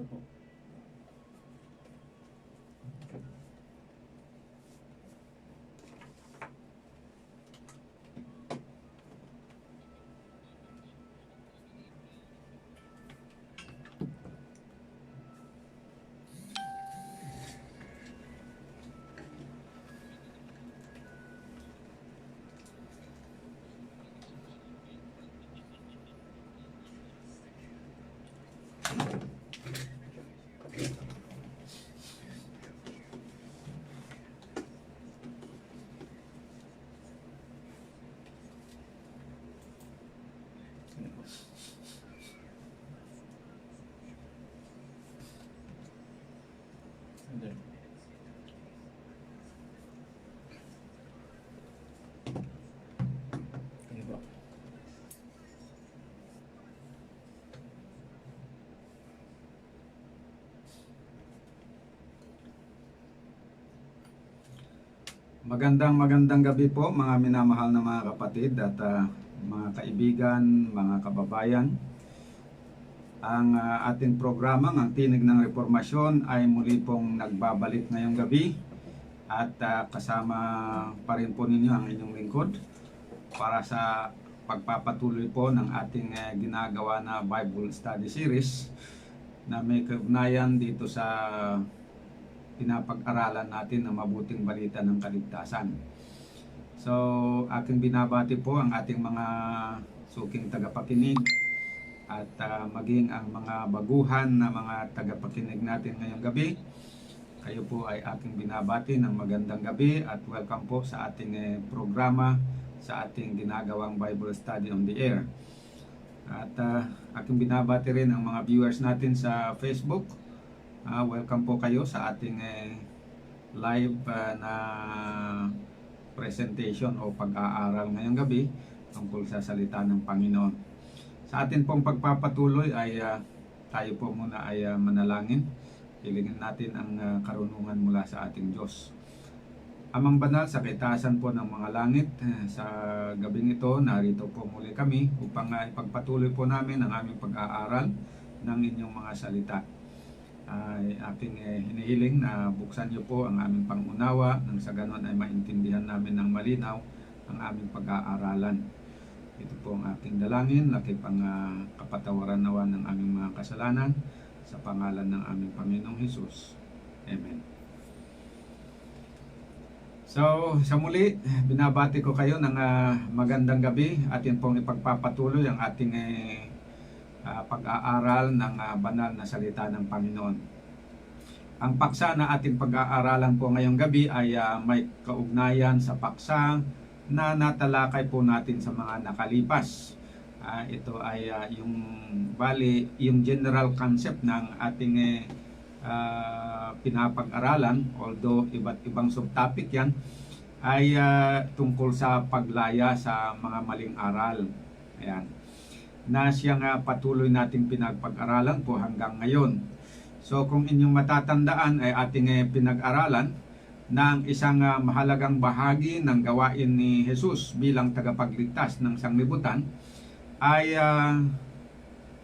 po. Hindi. Ano ba? Magandang gabi po mga minamahal na mga kapatid at mga kaibigan, mga kababayan. Ang ating programa, ang Tinig ng Reformasyon ay muli pong nagbabalik ngayong gabi at kasama pa rin po ninyo ang inyong lingkod para sa pagpapatuloy po ng ating ginagawa na Bible Study Series na may kaugnayan dito sa pinapag-aralan natin na mabuting balita ng kaligtasan. So, aking binabati po ang ating mga suking tagapakinig at maging ang mga baguhan na mga tagapakinig natin ngayong gabi. Kayo po ay aking binabati ng magandang gabi at welcome po sa ating programa sa ating ginagawang Bible Study on the Air. At aking binabati rin ang mga viewers natin sa Facebook. Welcome po kayo sa ating live na presentation o pag-aaral ngayong gabi tungkol sa salita ng Panginoon. Sa atin pong pagpapatuloy ay tayo po muna ay manalangin. Hilingin natin ang karunungan mula sa ating Diyos. Amang banal sa kaitaasan po ng mga langit, sa gabing ito narito po muli kami upang ipagpatuloy po namin ang aming pag-aaral ng inyong mga salita. Ay aking hinihiling na buksan niyo po ang aming pangunawa nang sa ganon ay maintindihan namin ng malinaw ang aming pag-aaralan. Ito po ang aking dalangin, laki pang kapatawaran nawa ng aming mga kasalanan sa pangalan ng aming Panginoong Hesus. Amen. So, sa muli, binabati ko kayo ng magandang gabi. Atin pong ipagpapatuloy ang ating pag-aaral ng banal na salita ng Panginoon. Ang paksa na ating pag-aaralan po ngayong gabi ay may kaugnayan sa paksa na natalakay po natin sa mga nakalipas. Ito ay yung general concept ng ating pinapag-aralan, although iba't ibang subtopic yan, ay tungkol sa paglaya sa mga maling aral. Ayan. Na siyang patuloy nating pinagpag-aralan po hanggang ngayon. So kung inyong matatandaan ay ating pinag-aralan na ang isang mahalagang bahagi ng gawain ni Jesus bilang tagapagligtas ng sanglibutan ay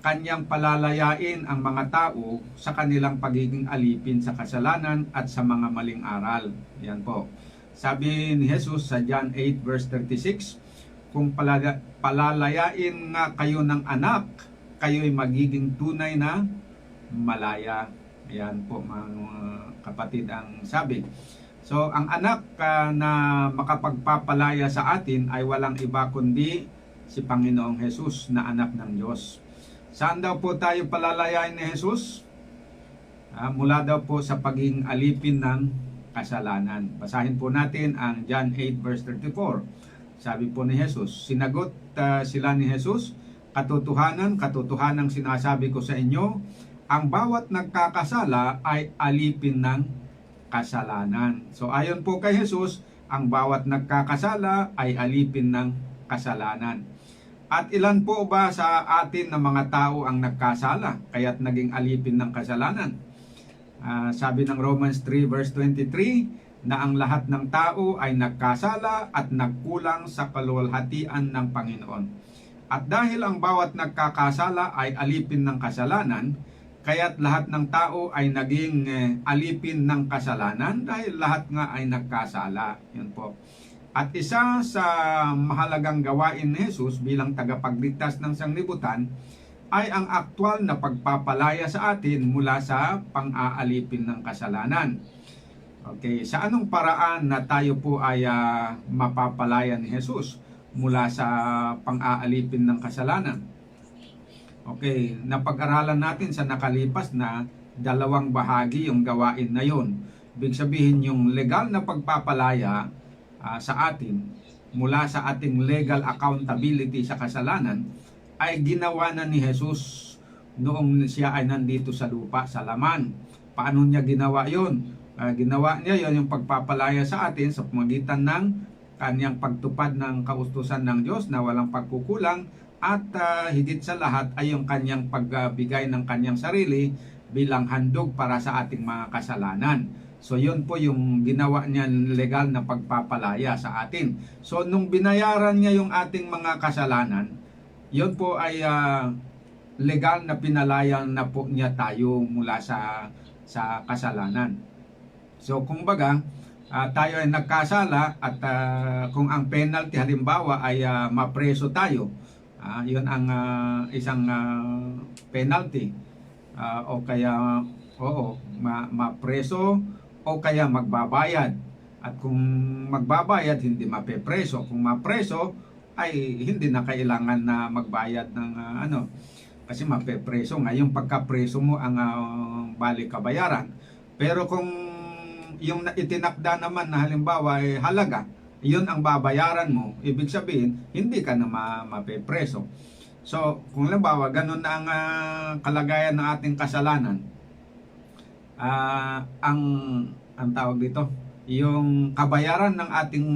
kanyang palalayain ang mga tao sa kanilang pagiging alipin sa kasalanan at sa mga maling aral. Yan po. Sabi ni Jesus sa John 8 verse 36, kung palalayain nga kayo ng anak, kayo'y magiging tunay na malaya. Ayan po mga kapatid ang sabi. So ang anak na makapagpapalaya sa atin ay walang iba kundi si Panginoong Hesus na anak ng Diyos. Saan daw po tayo palalayain ni Jesus? Mula daw po sa pagiging alipin ng kasalanan. Basahin po natin ang John 8 verse 34. Sabi po ni Jesus, sinagot sila ni Jesus, katotohanan sinasabi ko sa inyo, ang bawat nagkakasala ay alipin ng kasalanan. So ayon po kay Jesus, ang bawat nagkakasala ay alipin ng kasalanan. At ilan po ba sa atin na mga tao ang nagkasala, kaya't naging alipin ng kasalanan? Sabi ng Romans 3 verse 23, na ang lahat ng tao ay nagkasala at nagkulang sa kaluwalhatian ng Panginoon. At dahil ang bawat nagkakasala ay alipin ng kasalanan, kaya't lahat ng tao ay naging alipin ng kasalanan dahil lahat nga ay nagkasala. Yun po. At isa sa mahalagang gawain ni Jesus bilang tagapagligtas ng sanglibutan ay ang aktwal na pagpapalaya sa atin mula sa pang-aalipin ng kasalanan. Okay, sa anong paraan na tayo po ay mapapalaya ni Jesus mula sa pang-aalipin ng kasalanan? Okay, napag-aralan natin sa nakalipas na dalawang bahagi yung gawain na yon. Ibig sabihin yung legal na pagpapalaya sa atin mula sa ating legal accountability sa kasalanan ay ginawa na ni Jesus noong siya ay nandito sa lupa, sa laman. Paano niya ginawa yon? Ginawa niya yon, yung pagpapalaya sa atin sa pamagitan ng kanyang pagtupad ng kautusan ng Diyos na walang pagkukulang, at higit sa lahat ay yung kanyang pagbigay ng kanyang sarili bilang handog para sa ating mga kasalanan. So yun po yung ginawa niya legal na pagpapalaya sa atin. So nung binayaran niya yung ating mga kasalanan, yun po ay legal na pinalaya na po niya tayo mula sa kasalanan. So kumbaga, tayo ay nagkasala at kung ang penalty halimbawa ay mapreso tayo, yun ang isang penalty, o kaya mapreso o kaya magbabayad. At kung magbabayad, hindi mapepreso. Kung mapreso, ay hindi na kailangan na magbayad ng kasi mapepreso. Ngayon pagkapreso mo ang balik kabayaran. Pero kung yung itinakda naman na halimbawa ay halaga, yun ang babayaran mo, ibig sabihin hindi ka na mapepreso. So kung halimbawa ganun na ang kalagayan ng ating kasalanan, ang tawag dito, yung kabayaran ng ating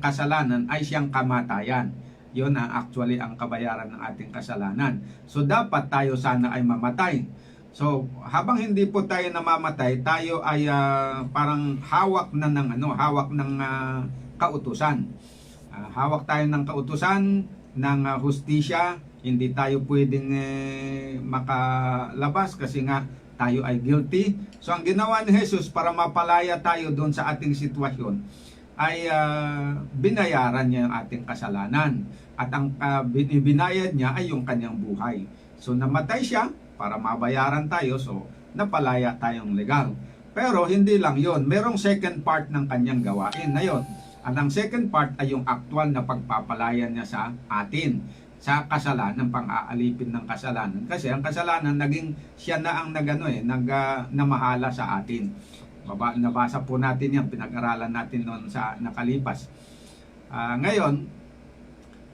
kasalanan ay siyang kamatayan. Yun actually ang kabayaran ng ating kasalanan. So dapat tayo sana ay mamatay. So habang hindi po tayo namamatay, tayo ay parang hawak ng kautusan. Hawak tayo ng kautusan ng hustisya. Hindi tayo pwedeng makalabas kasi nga tayo ay guilty. So ang ginawa ni Jesus para mapalaya tayo doon sa ating sitwasyon ay binayaran niya yung ating kasalanan. At ang binayad niya ay yung kanyang buhay. So namatay siya para mabayaran tayo, so napalaya tayong legal. Pero hindi lang yon, merong second part ng kanyang gawain na yon. At ang second part ay yung actual na pagpapalaya niya sa atin sa kasalanan, pang-aalipin ng kasalanan. Kasi ang kasalanan, naging siya na ang namahala sa atin. Nabasa po natin yan, pinag-aralan natin noon sa nakalipas. Ngayon,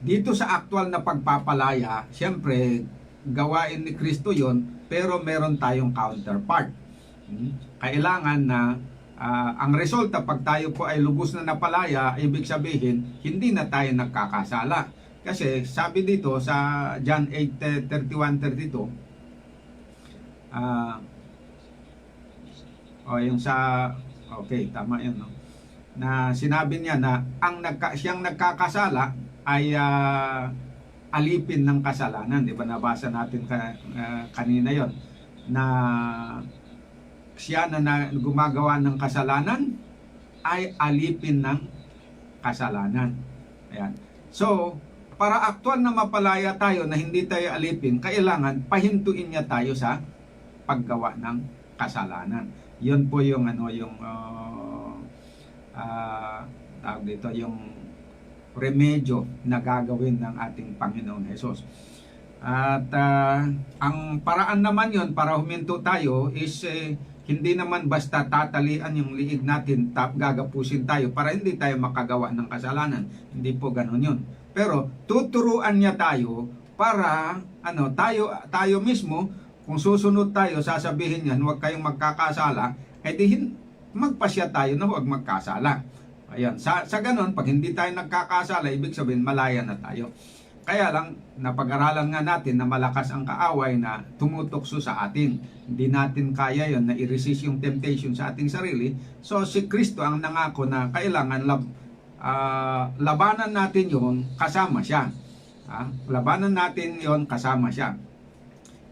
dito sa actual na pagpapalaya, siyempre, gawain ni Kristo yon, pero meron tayong counterpart. Kailangan na ang resulta pag tayo po ay lubos na napalaya, ibig sabihin hindi na tayo nagkakasala. Kasi sabi dito sa John 8:31-32, yung sa tama yun, no? Na sinabi niya na siyang nagkakasala ay alipin ng kasalanan, di ba? Nabasa natin kanina yon, na siya na gumagawa ng kasalanan ay alipin ng kasalanan. Ayan. So, para aktual na mapalaya tayo na hindi tayo alipin, kailangan pahintuin niya tayo sa paggawa ng kasalanan. Yun po yung tawag dito, yung remedyo na gagawin ng ating Panginoon Hesus. At ang paraan naman yon para huminto tayo is hindi naman basta tatalian yung liig natin, gagapusin tayo para hindi tayo makagawa ng kasalanan. Hindi po ganoon yun. Pero tuturuan niya tayo para tayo mismo, kung susunod tayo, sasabihin niyan, huwag kayong magkakasala, magpasya tayo na huwag magkasala. Ayan, sa ganon, pag hindi tayo nagkakasala, ibig sabihin malaya na tayo. Kaya lang, napag-aralan nga natin na malakas ang kaaway na tumutukso sa atin. Hindi natin kaya yon na i-resist yung temptation sa ating sarili. So si Kristo ang nangako na kailangan labanan natin yon kasama siya. Labanan natin yon kasama siya.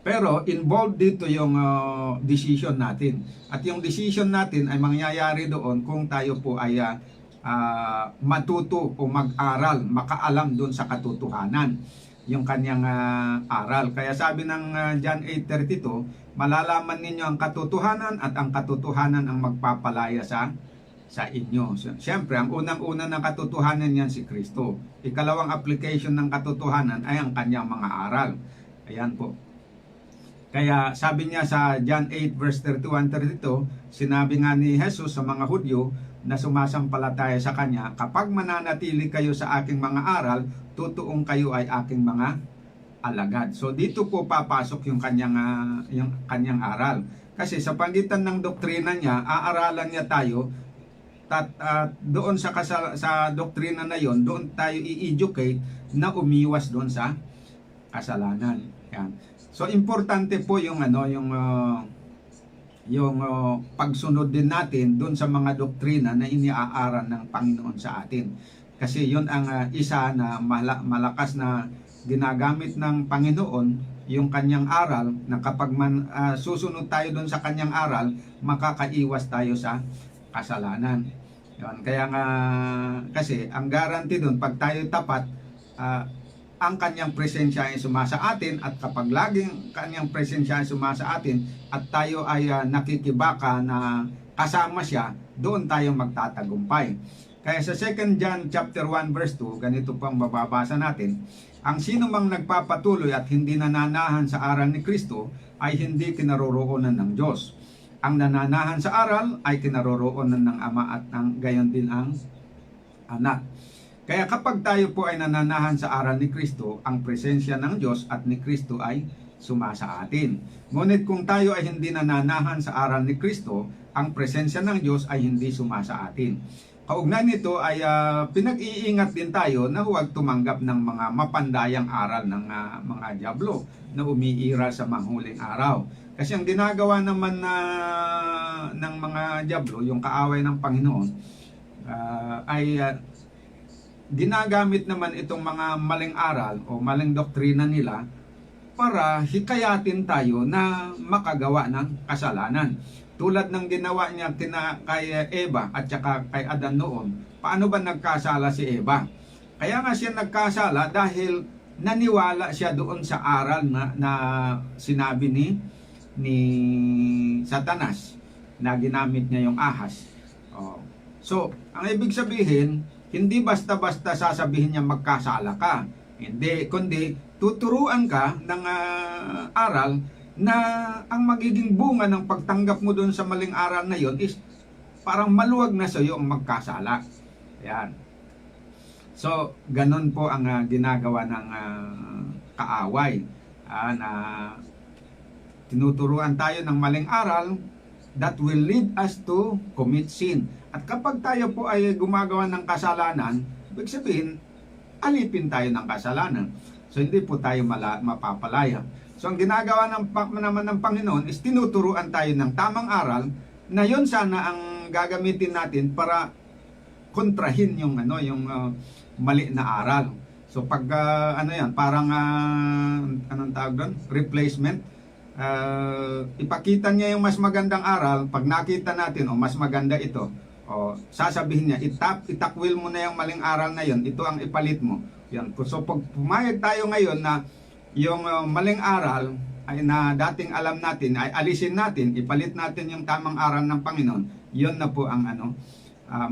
Pero involved dito yung decision natin. At yung decision natin ay mangyayari doon kung tayo po ay matuto o mag-aral, makaalam doon sa katotohanan, yung kanyang aral. Kaya sabi ng John 8:32, malalaman ninyo ang katotohanan at ang katotohanan ang magpapalaya sa inyo. Siyempre, ang unang-una ng katotohanan yan si Kristo. Ikalawang application ng katotohanan ay ang kanyang mga aral. Ayan po. Kaya sabi niya sa John 8 verse 31-32, sinabi nga ni Jesus sa mga Hudyo na sumasampalataya sa Kanya, kapag mananatili kayo sa aking mga aral, tutuong kayo ay aking mga alagad. So dito po papasok yung kanyang aral. Kasi sa pagitan ng doktrina niya, aaralan niya tayo, doon sa doktrina na yon, doon tayo i-educate na umiwas doon sa kasalanan. Yan. So importante po yung pagsunod din natin doon sa mga doktrina na iniaaral ng Panginoon sa atin. Kasi yun ang isa na malakas na ginagamit ng Panginoon, yung kanyang aral, na kapag susunod tayo doon sa kanyang aral, makakaiwas tayo sa kasalanan. Yun. Kaya nga, kasi ang guarantee doon, pag tayo tapat, ang kanyang presensya ay sumasa atin, at kapag laging kanyang presensya ay sumasa atin at tayo ay nakikibaka na kasama siya, doon tayo magtatagumpay. Kaya sa 2 John chapter 1 verse 2, ganito pang mababasa natin, ang sino mang nagpapatuloy at hindi nananahan sa aral ni Kristo ay hindi kinaroroonan ng Diyos. Ang nananahan sa aral ay kinaroroonan ng Ama at gayon din ang Anak. Kaya kapag tayo po ay nananahan sa aral ni Kristo, ang presensya ng Diyos at ni Kristo ay sumasa atin. Ngunit kung tayo ay hindi nananahan sa aral ni Kristo, ang presensya ng Diyos ay hindi sumasa atin. Kaugnay nito ay pinag-iingat din tayo na huwag tumanggap ng mga mapandayang aral ng mga dyablo na umiira sa manghuling araw. Kasi ang ginagawa naman ng mga dyablo, yung kaaway ng Panginoon, ay ginagamit naman itong mga maling aral o maling doktrina nila para hikayatin tayo na makagawa ng kasalanan. Tulad ng ginawa niya kay Eva at saka kay Adan noon. Paano ba nagkasala si Eva? Kaya nga siya nagkasala dahil naniwala siya doon sa aral na sinabi ni Satanas, na ginamit niya yung ahas. So, ang ibig sabihin, hindi basta-basta sasabihin niya magkasala ka. Hindi, kundi tuturuan ka ng aral na ang magiging bunga ng pagtanggap mo doon sa maling aral na yon is parang maluwag na sa iyo ang magkasala. Yan. So, ganun po ang ginagawa ng kaaway, na tinuturuan tayo ng maling aral that will lead us to commit sin. At kapag tayo po ay gumagawa ng kasalanan, ibig sabihin, alipin tayo ng kasalanan. So, hindi po tayo mapapalaya. So, ang ginagawa naman ng Panginoon is tinuturuan tayo ng tamang aral na yon sana ang gagamitin natin para kontrahin yung mali na aral. So, pag parang anong tawag doon? Replacement. Ipakita niya yung mas magandang aral. Pag nakita natin, mas maganda ito, sasabihin niya, itakwil mo na yung maling aral na yon, ito ang ipalit mo. Yan. So pag pumayag tayo ngayon na yung maling aral ay na dating alam natin, ay alisin natin, ipalit natin yung tamang aral ng Panginoon, yon na po ang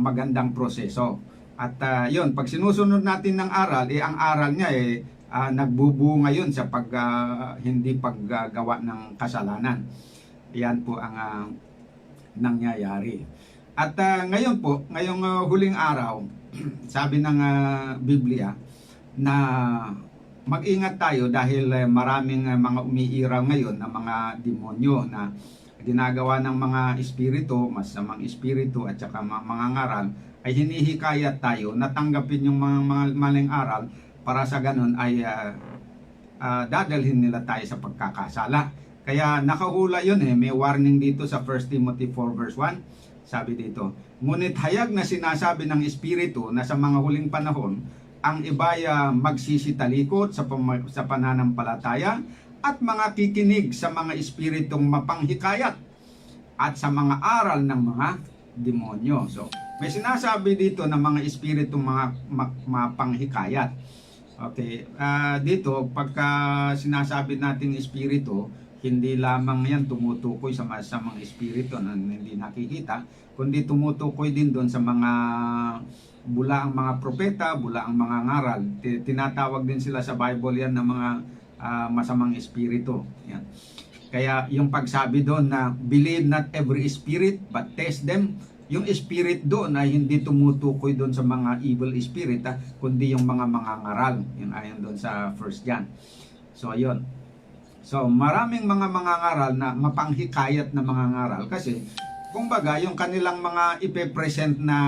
magandang proseso. At yon, pag sinusunod natin ng aral, ang aral niya nagbubunga yun sa hindi paggagawa ng kasalanan. Yan po ang nangyayari. At ngayon po, ngayong huling araw, sabi ng Biblia na mag-ingat tayo dahil maraming mga umiiraw ngayon na mga demonyo na ginagawa ng mga espiritu, masamang espiritu at saka mga ngaral, ay hinihikayat tayo na tanggapin yung mga maling aral para sa ganun ay dadalhin nila tayo sa pagkakasala. Kaya nakahula yun may warning dito sa 1 Timothy 4 verse 1. Sabi dito, ngunit hayag na sinasabi ng Espiritu na sa mga huling panahon, ang iba'y magsisitalikod sa pananampalataya at mga kikinig sa mga espiritong mapanghikayat at sa mga aral ng mga demonyo. So, may sinasabi dito na mga espiritong mapanghikayat. Okay, dito pagka sinasabi nating espiritu, hindi lamang yan tumutukoy sa mga espiritu na hindi nakikita, kundi tumutukoy din doon sa mga bula ang mga propeta, bula ang mga ngaral. Tinatawag din sila sa Bible yan ng mga masamang espiritu. Yan. Kaya yung pagsabi doon na believe not every spirit but test them, yung spirit doon ay hindi tumutukoy doon sa mga evil spirit, kundi yung mga ngaral. Yung ayon doon sa 1 John. So ayun. So maraming mga ngaral na mapanghikayat na mga ngaral kasi kumbaga yung kanilang mga ipe-present na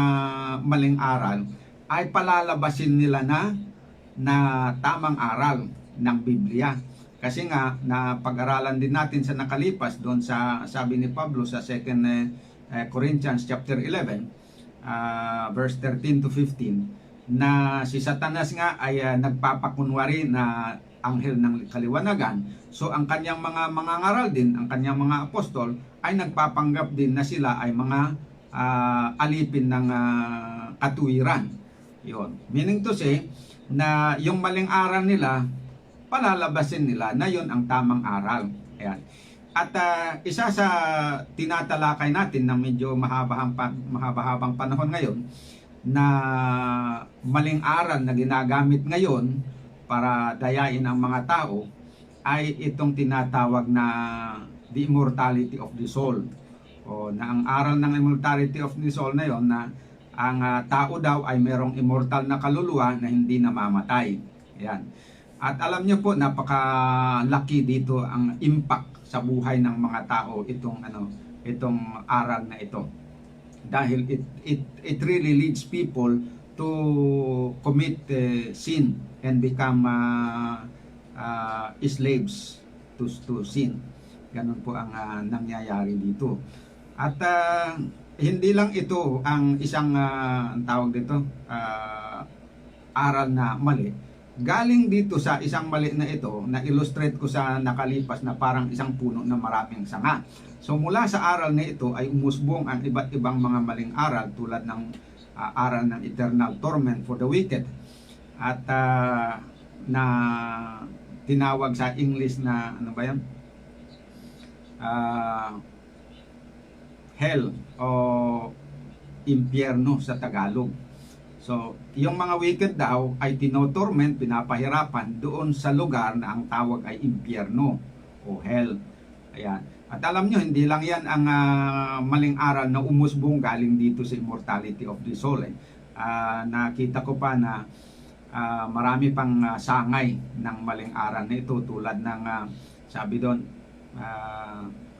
maling aral ay palalabasin nila na tamang aral ng Biblia. Kasi nga na pag-aralan din natin sa nakalipas doon sa sabi ni Pablo sa 2 Corinthians chapter 11 verse 13 to 15 na si Satanas nga ay nagpapakunwari na anghel ng kaliwanagan. So ang kanyang mga ngaral din, ang kanyang mga apostol ay nagpapanggap din na sila ay mga alipin ng katuwiran. Yun. Meaning to say na yung maling aral nila palalabasin nila na yun ang tamang aral. Ayan. At isa sa tinatalakay natin na medyo mahabang panahon ngayon na maling aral na ginagamit ngayon para dayain ang mga tao ay itong tinatawag na the immortality of the soul. O na ang aral ng immortality of the soul na yon na ang tao daw ay merong immortal na kaluluwa na hindi namamatay. Ayan. At alam niyo po, napakalaki dito ang impact sa buhay ng mga tao itong aral na ito. Dahil it really leads people to commit sin and become slaves to sin. Ganun po ang nangyayari dito. At hindi lang ito ang isang ang tawag dito aral na mali. Galing dito sa isang mali na ito na illustrate ko sa nakalipas na parang isang puno na maraming sanga. So mula sa aral na ito ay umusbong ang iba't ibang mga maling aral tulad ng aral ng eternal torment for the wicked at na tinawag sa English na ano ba yan? Hell o impyerno sa Tagalog. So, yung mga wicked daw ay tinotorment, pinapahirapan doon sa lugar na ang tawag ay impyerno o hell. Ayan. At alam nyo, hindi lang yan ang maling aral na umusbong galing dito sa immortality of the soul. Nakita ko pa na marami pang sangay ng maling aral na ito tulad ng sabi doon,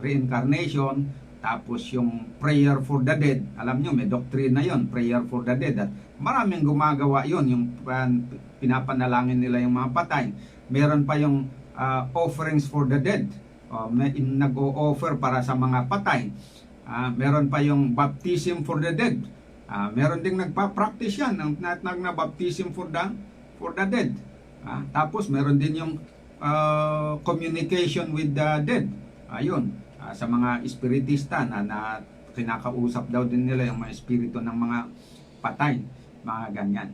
reincarnation, tapos yung prayer for the dead. Alam nyo, may doctrine na yon, prayer for the dead. At maraming gumagawa yon, yung pinapanalangin nila yung mga patay. Meron pa yung offerings for the dead. Nag-o-offer para sa mga patay. Meron pa yung baptism for the dead. Meron ding nagpa-practice yan ng baptism for the dead. Tapos meron din yung communication with the dead. Ayun. Sa mga espiritista na kinakausap daw din nila yung mga espiritu ng mga patay, mga ganyan.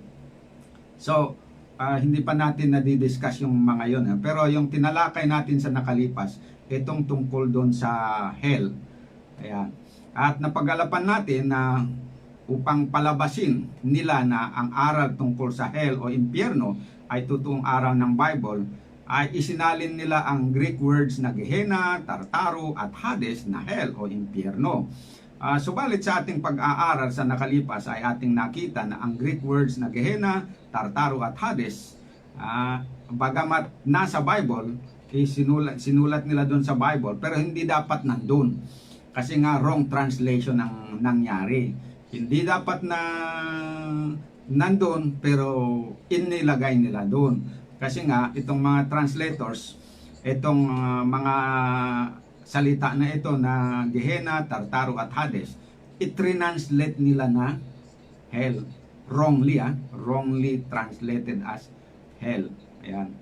So, hindi pa natin nadidiscuss yung mga yon. Pero yung tinalakay natin sa nakalipas, itong tungkol doon sa hell. Ayan. At napag-alapan natin na upang palabasin nila na ang aral tungkol sa hell o impyerno ay totoong aral ng Bible, ay isinalin nila ang Greek words na Gehenna, Tartaro at Hades na hell o impyerno. Subalit sa ating pag-aaral sa nakalipas ay ating nakita na ang Greek words na Gehenna, Tartaro at Hades, bagamat nasa Bible, sinulat nila doon sa Bible, pero hindi dapat nandun. Kasi nga wrong translation ang nangyari. Hindi dapat na nandun, pero inilagay nila doon. Kasi nga, itong mga translators, itong mga salita na ito na Gehenna, Tartaro at Hades, it-translate nila na hell. Wrongly, wrongly translated as hell. Ayan.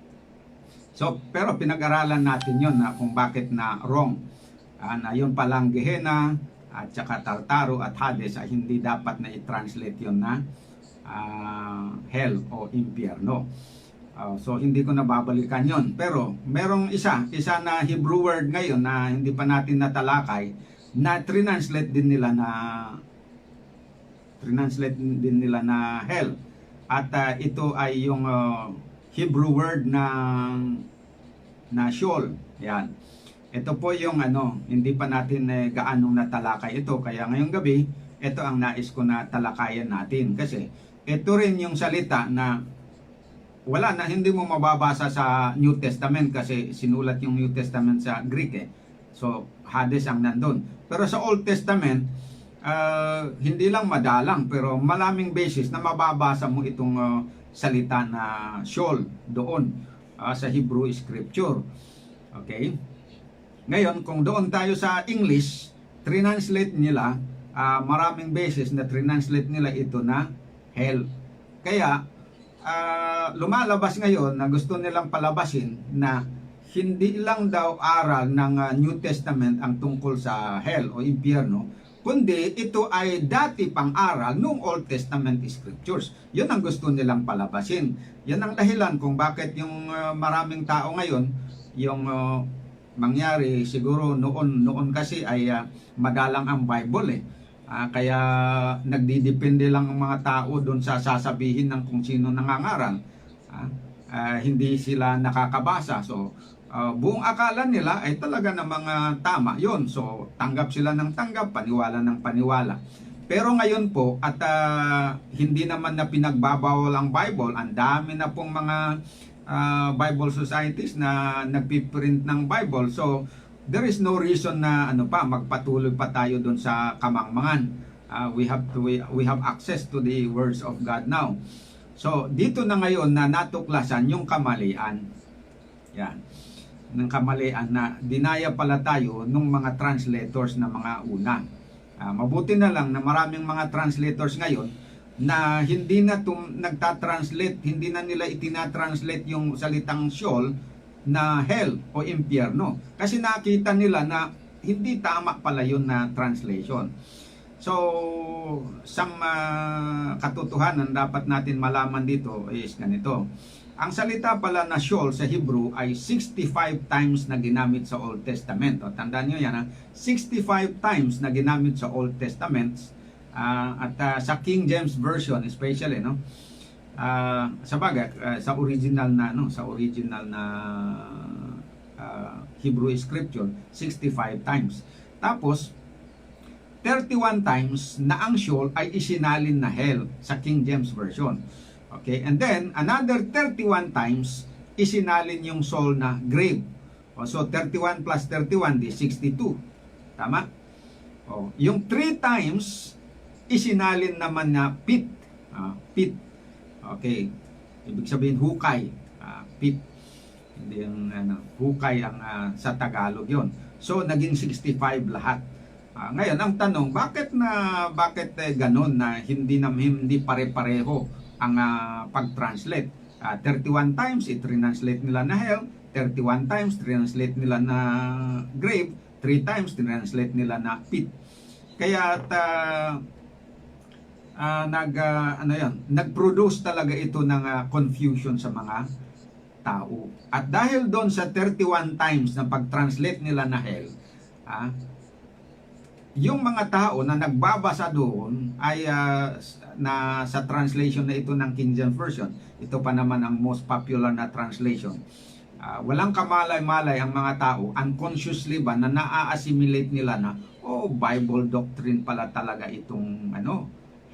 So, pero pinag-aralan natin yon na kung bakit na wrong. Na yun palang Gehenna at saka Tartaro at Hades ay hindi dapat na i-translate yun na hell o impyerno. So hindi ko nababalikan yon. Pero merong isa na Hebrew word ngayon na hindi pa natin natalakay na translate din nila na hell. At ito ay yung Hebrew word na Sheol. Yan. Ito po yung hindi pa natin gaanong natalakay ito. Kaya ngayong gabi, ito ang nais ko na talakayan natin. Kasi ito rin yung salita na hindi mo mababasa sa New Testament kasi sinulat yung New Testament sa Greek So, Hades ang nandun. Pero sa Old Testament, hindi lang madalang pero maraming basis na mababasa mo itong salita na Sheol doon sa Hebrew Scripture. Okay? Ngayon, kung doon tayo sa English, translate nila, maraming beses na translate nila ito na hell. Kaya, lumalabas ngayon na gusto nilang palabasin na hindi lang daw aral ng New Testament ang tungkol sa hell o impyerno, kundi ito ay dati pang aral ng Old Testament Scriptures. Yun ang gusto nilang palabasin. Yan ang dahilan kung bakit yung maraming tao ngayon, yung mangyari siguro noon kasi ay madalang ang Bible kaya nagdidepende lang ang mga tao doon sa sasabihin ng kung sino nangangaral. Hindi sila nakakabasa. So, buong akala nila ay talaga na mga tama yon. So, tanggap sila ng tanggap, paniwala ng paniwala. Pero ngayon po, at hindi naman na pinagbabawal ang Bible, ang dami na pong mga Bible societies na nagpiprint ng Bible. So, there is no reason na magpatuloy pa tayo doon sa kamangmangan. We have access to the words of God now. So, dito na ngayon na natuklasan yung kamalian. Yan. Ng kamalian na dinaya pala tayo ng mga translators na mga una. Mabuti na lang na maraming mga translators ngayon na hindi na nagtatranslate, hindi na nila itinatranslate yung salitang Sheol na hell o impyerno. Kasi nakita nila na hindi tama pala yun na translation. So, some katotohanan dapat natin malaman dito is ganito. Ang salita pala na Sheol sa Hebrew ay 65 times na ginamit sa Old Testament. O, tandaan nyo yan, 65 times na ginamit sa Old Testament. At sa King James Version especially, sa bagay, sa original na Hebrew Scripture, 65 times. Tapos, 31 times na ang Sheol ay isinalin na hell sa King James Version. Okay, and then another 31 times isinalin yung soul na grave. So 31 plus 31 di 62. Tama? Yung 3 times isinalin naman na pit. Pit. Okay. Ibig sabihin hukay. Pit. Hindi yung hukay ang sa Tagalog 'yon. So naging 65 lahat. Ngayon ang tanong, bakit ganun na hindi pare-pareho ang pag-translate? 31 times i-translate nila na hell, 31 times translate nila na grave, 3 times translate nila na pit. Kaya nag-produce talaga ito ng confusion sa mga tao. At dahil doon sa 31 times na pag-translate nila na hell, yung mga tao na nagbabasa doon ay na sa translation na ito ng King James Version, ito pa naman ang most popular na translation. Walang kamalay-malay ang mga tao, unconsciously ba na naa-assimilate nila na Bible doctrine pala talaga itong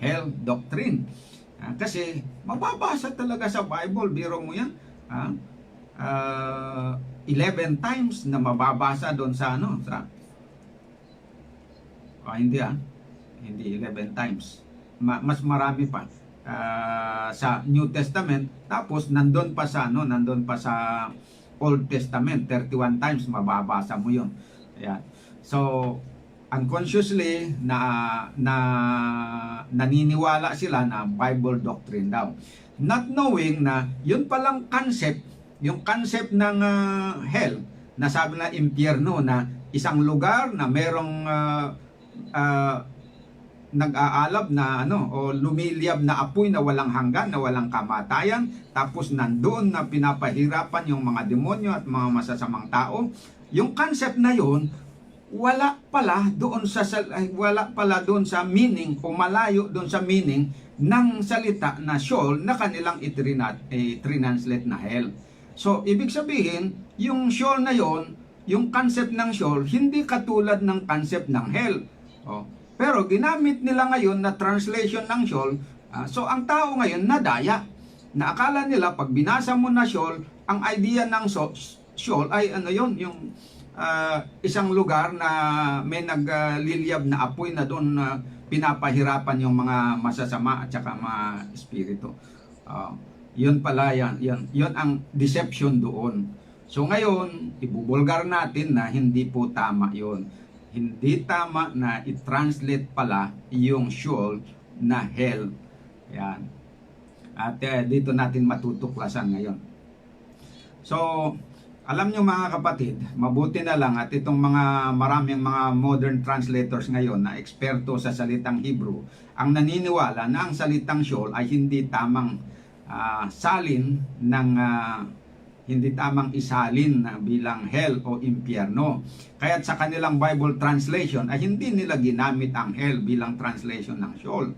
hell doctrine. Kasi mababasa talaga sa Bible, biro mo yan. 11 times na mababasa doon sa hindi 11 times. Mas marami pa sa New Testament. Tapos nandun pa sa Old Testament, 31 times mababasa mo 'yon. Ayan. So unconsciously naniniwala sila na Bible doctrine daw. Not knowing na yun palang concept yung concept ng hell, na sabi na impyerno, na isang lugar na merong uh, nag-aalab na o lumiliyab na apoy na walang hanggan, na walang kamatayan, tapos nandoon na pinapahirapan yung mga demonyo at mga masasamang tao. Yung concept na yon wala pala doon sa meaning, o malayo doon sa meaning ng salita na Sheol na kanilang itrinanslate na hell. So ibig sabihin, yung Sheol na yon, yung concept ng Sheol, hindi katulad ng concept ng hell. Pero ginamit nila ngayon na translation ng Sheol. So ang tao ngayon nadaya, na akala nila pag binasa mo na Sheol, ang idea ng Sheol ay yung isang lugar na may nagliliyab na apoy na doon pinapahirapan yung mga masasama at saka mga espiritu. Yun pala yun ang deception doon. So ngayon, ibubulgar natin na hindi po tama yun. Hindi tama na i-translate pala yung Sheol na hell. Yan. At dito natin matutuklasan ngayon. So, alam nyo mga kapatid, mabuti na lang at itong maraming mga modern translators ngayon na eksperto sa salitang Hebrew, ang naniniwala na ang salitang Sheol ay hindi tamang hindi tamang isalin bilang hell o impyerno. Kaya't sa kanilang Bible translation ay hindi nila ginamit ang hell bilang translation ng Sheol.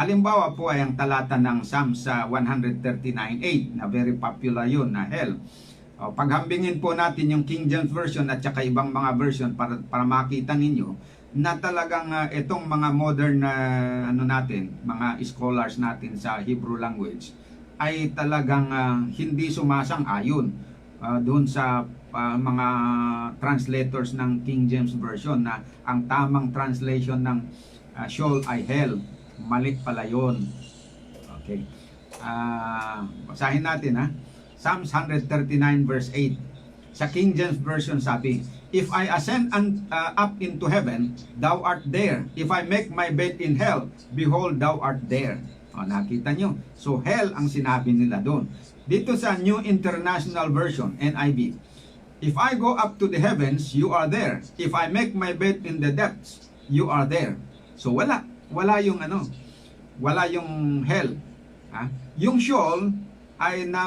Halimbawa po ay ang talata ng Psalms 139:8 na very popular yun na hell. Paghambingin po natin yung King James Version at saka ibang mga version para makita ninyo na talagang itong mga modern mga scholars natin sa Hebrew language ay talagang hindi sumasang-ayon doon sa mga translators ng King James Version na ang tamang translation ng Sheol ay hell. Mali pala yun. Okay. Basahin natin Psalms 139 verse 8. Sa King James Version sabi, "If I ascend up into heaven, thou art there. If I make my bed in hell, behold, thou art there." Nakita nyo? So hell ang sinabi nila doon. Dito sa New International Version, NIV, "If I go up to the heavens, you are there. If I make my bed in the depths, you are there." So wala yung wala yung hell. Yung Sheol ay na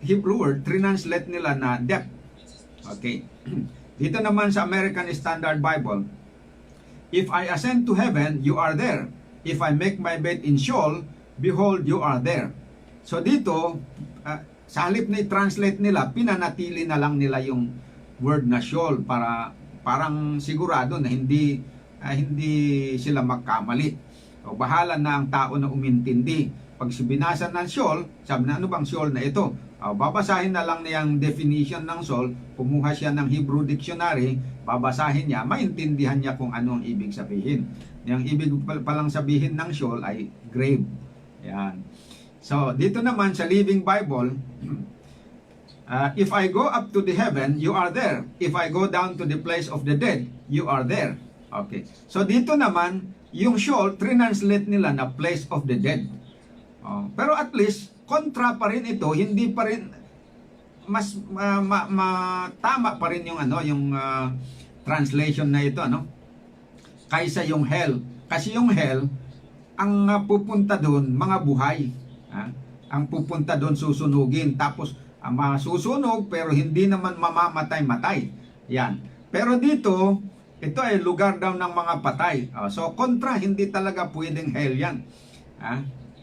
Hebrew word, translate nila na depth. Okay. Dito naman sa American Standard Bible, "If I ascend to heaven, you are there. If I make my bed in Sheol, behold, you are there." So dito, sa halip na i-translate nila, pinanatili na lang nila yung word na Sheol para parang sigurado na hindi sila magkamali. O bahala na ang tao na umintindi. Pag binasa ng Sheol, sabi na, ano bang Sheol na ito? Babasahin na lang niya ang definition ng Sheol, kumuha siya ng Hebrew Dictionary, babasahin niya, maintindihan niya kung ano ang ibig sabihin. Yung ibig palang sabihin ng Sheol ay grave. Yan. So, dito naman sa Living Bible, "If I go up to the heaven, you are there. If I go down to the place of the dead, you are there." Okay. So, dito naman, yung Sheol, translate nila na place of the dead. Pero at least kontra pa rin ito, hindi pa rin mas tama pa rin yung translation na ito kaysa yung hell. Kasi yung hell ang pupunta doon mga buhay. Ang pupunta doon susunugin, tapos masusunog pero hindi naman mamamatay-matay. Yan. Pero dito, ito ay lugar daw ng mga patay. So kontra, hindi talaga pwedeng hell yan.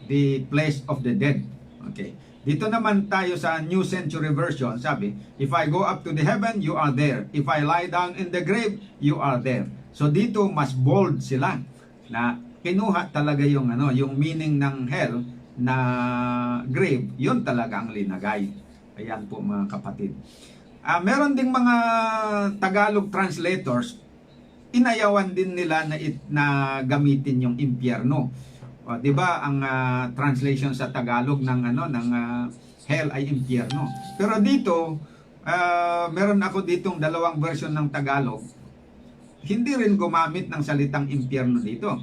The place of the dead. Okay. Dito naman tayo sa New Century Version, sabi, "If I go up to the heaven, you are there. If I lie down in the grave, you are there." So dito mas bold sila na kinuha talaga yung meaning ng hell na grave, yun talaga ang linagay. Ayan po mga kapatid. Meron ding mga Tagalog translators, inayawan din nila na gamitin yung impyerno. 'Di ba ang translation sa Tagalog ng hell ay impyerno. Pero dito meron ako ditong dalawang version ng Tagalog. Hindi rin gumamit ng salitang impyerno dito.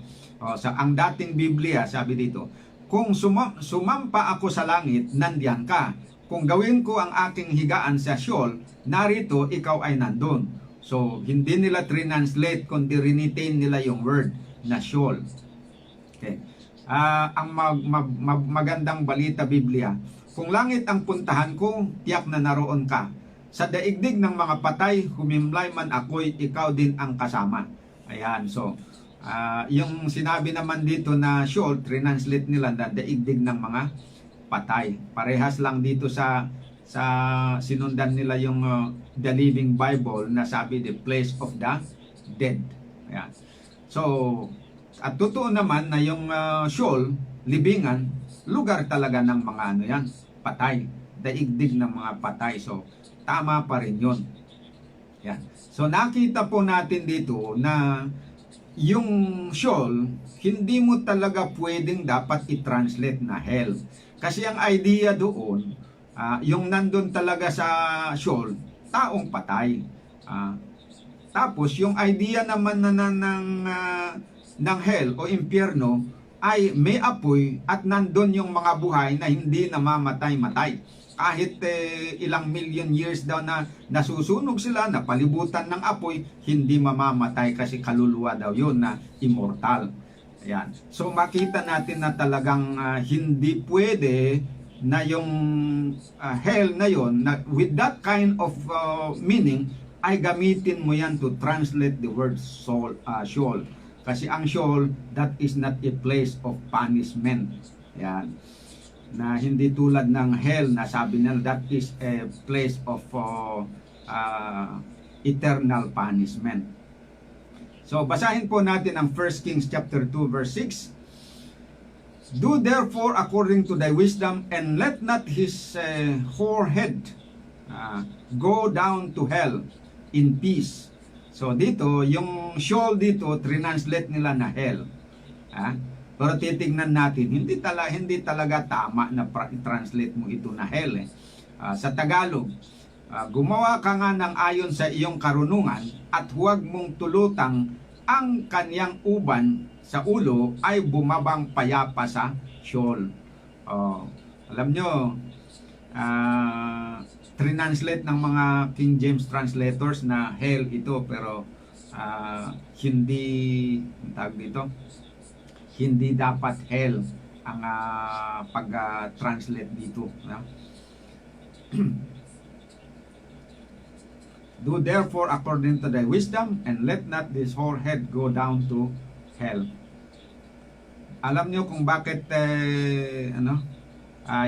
Sa ang dating Biblia, sabi dito, "Kung sumampa ako sa langit, nandiyan ka. kung gawin ko ang aking higaan sa Sheol, narito ikaw ay nandun. So, hindi nila translate, kundi retain nila yung word na Sheol. Okay. Ang magandang balita Biblia, kung langit ang puntahan ko, tiyak na naroon ka. Sa daigdig ng mga patay, humimlay man ako'y, ikaw din ang kasama. Ayan, so, yung sinabi naman dito na Sheol, translate nila na daigdig ng mga patay. Parehas lang dito sa sinundan nila yung The Living Bible na sabi the place of the dead. Ayan. So, at totoo naman na yung Sheol, libingan, lugar talaga ng mga ano yan, patay. Daigdig ng mga patay. So, tama pa rin yun. Yan. So, nakita po natin dito na yung Sheol, hindi mo talaga pwedeng dapat i-translate na hell. Kasi ang idea doon, yung nandun talaga sa Sheol, taong patay. Tapos, yung idea naman ng hell o impyerno ay may apoy at nandun yung mga buhay na hindi namamatay-matay. Kahit ilang million years daw na nasusunog sila, na palibutan ng apoy, hindi mamamatay kasi kaluluwa daw yun na immortal. Ayan. So makita natin na talagang hindi pwede na yung hell na yon na with that kind of meaning ay gamitin mo yan to translate the word soul, Sheol. Kasi ang Sheol, that is not a place of punishment. Ayan. Na hindi tulad ng hell na sabi nila that is a place of eternal punishment. So, basahin po natin ang 1 Kings chapter 2 verse 6. Do therefore according to thy wisdom, and let not his forehead go down to hell in peace. So, dito, yung Sheol dito, translate nila na hell. Pero titignan natin, hindi talaga tama na translate mo ito na hell. Sa Tagalog, gumawa ka nga ng ayon sa iyong karunungan at huwag mong tulutang ang kanyang uban sa ulo ay bumabang payapa sa Sheol. Alam nyo, translate ng mga King James translators na hell ito, pero hindi, tawag dito, hindi dapat hell ang pag-translate dito. Do therefore according to thy wisdom, and let not this forehead go down to hell. Alam nyo kung bakit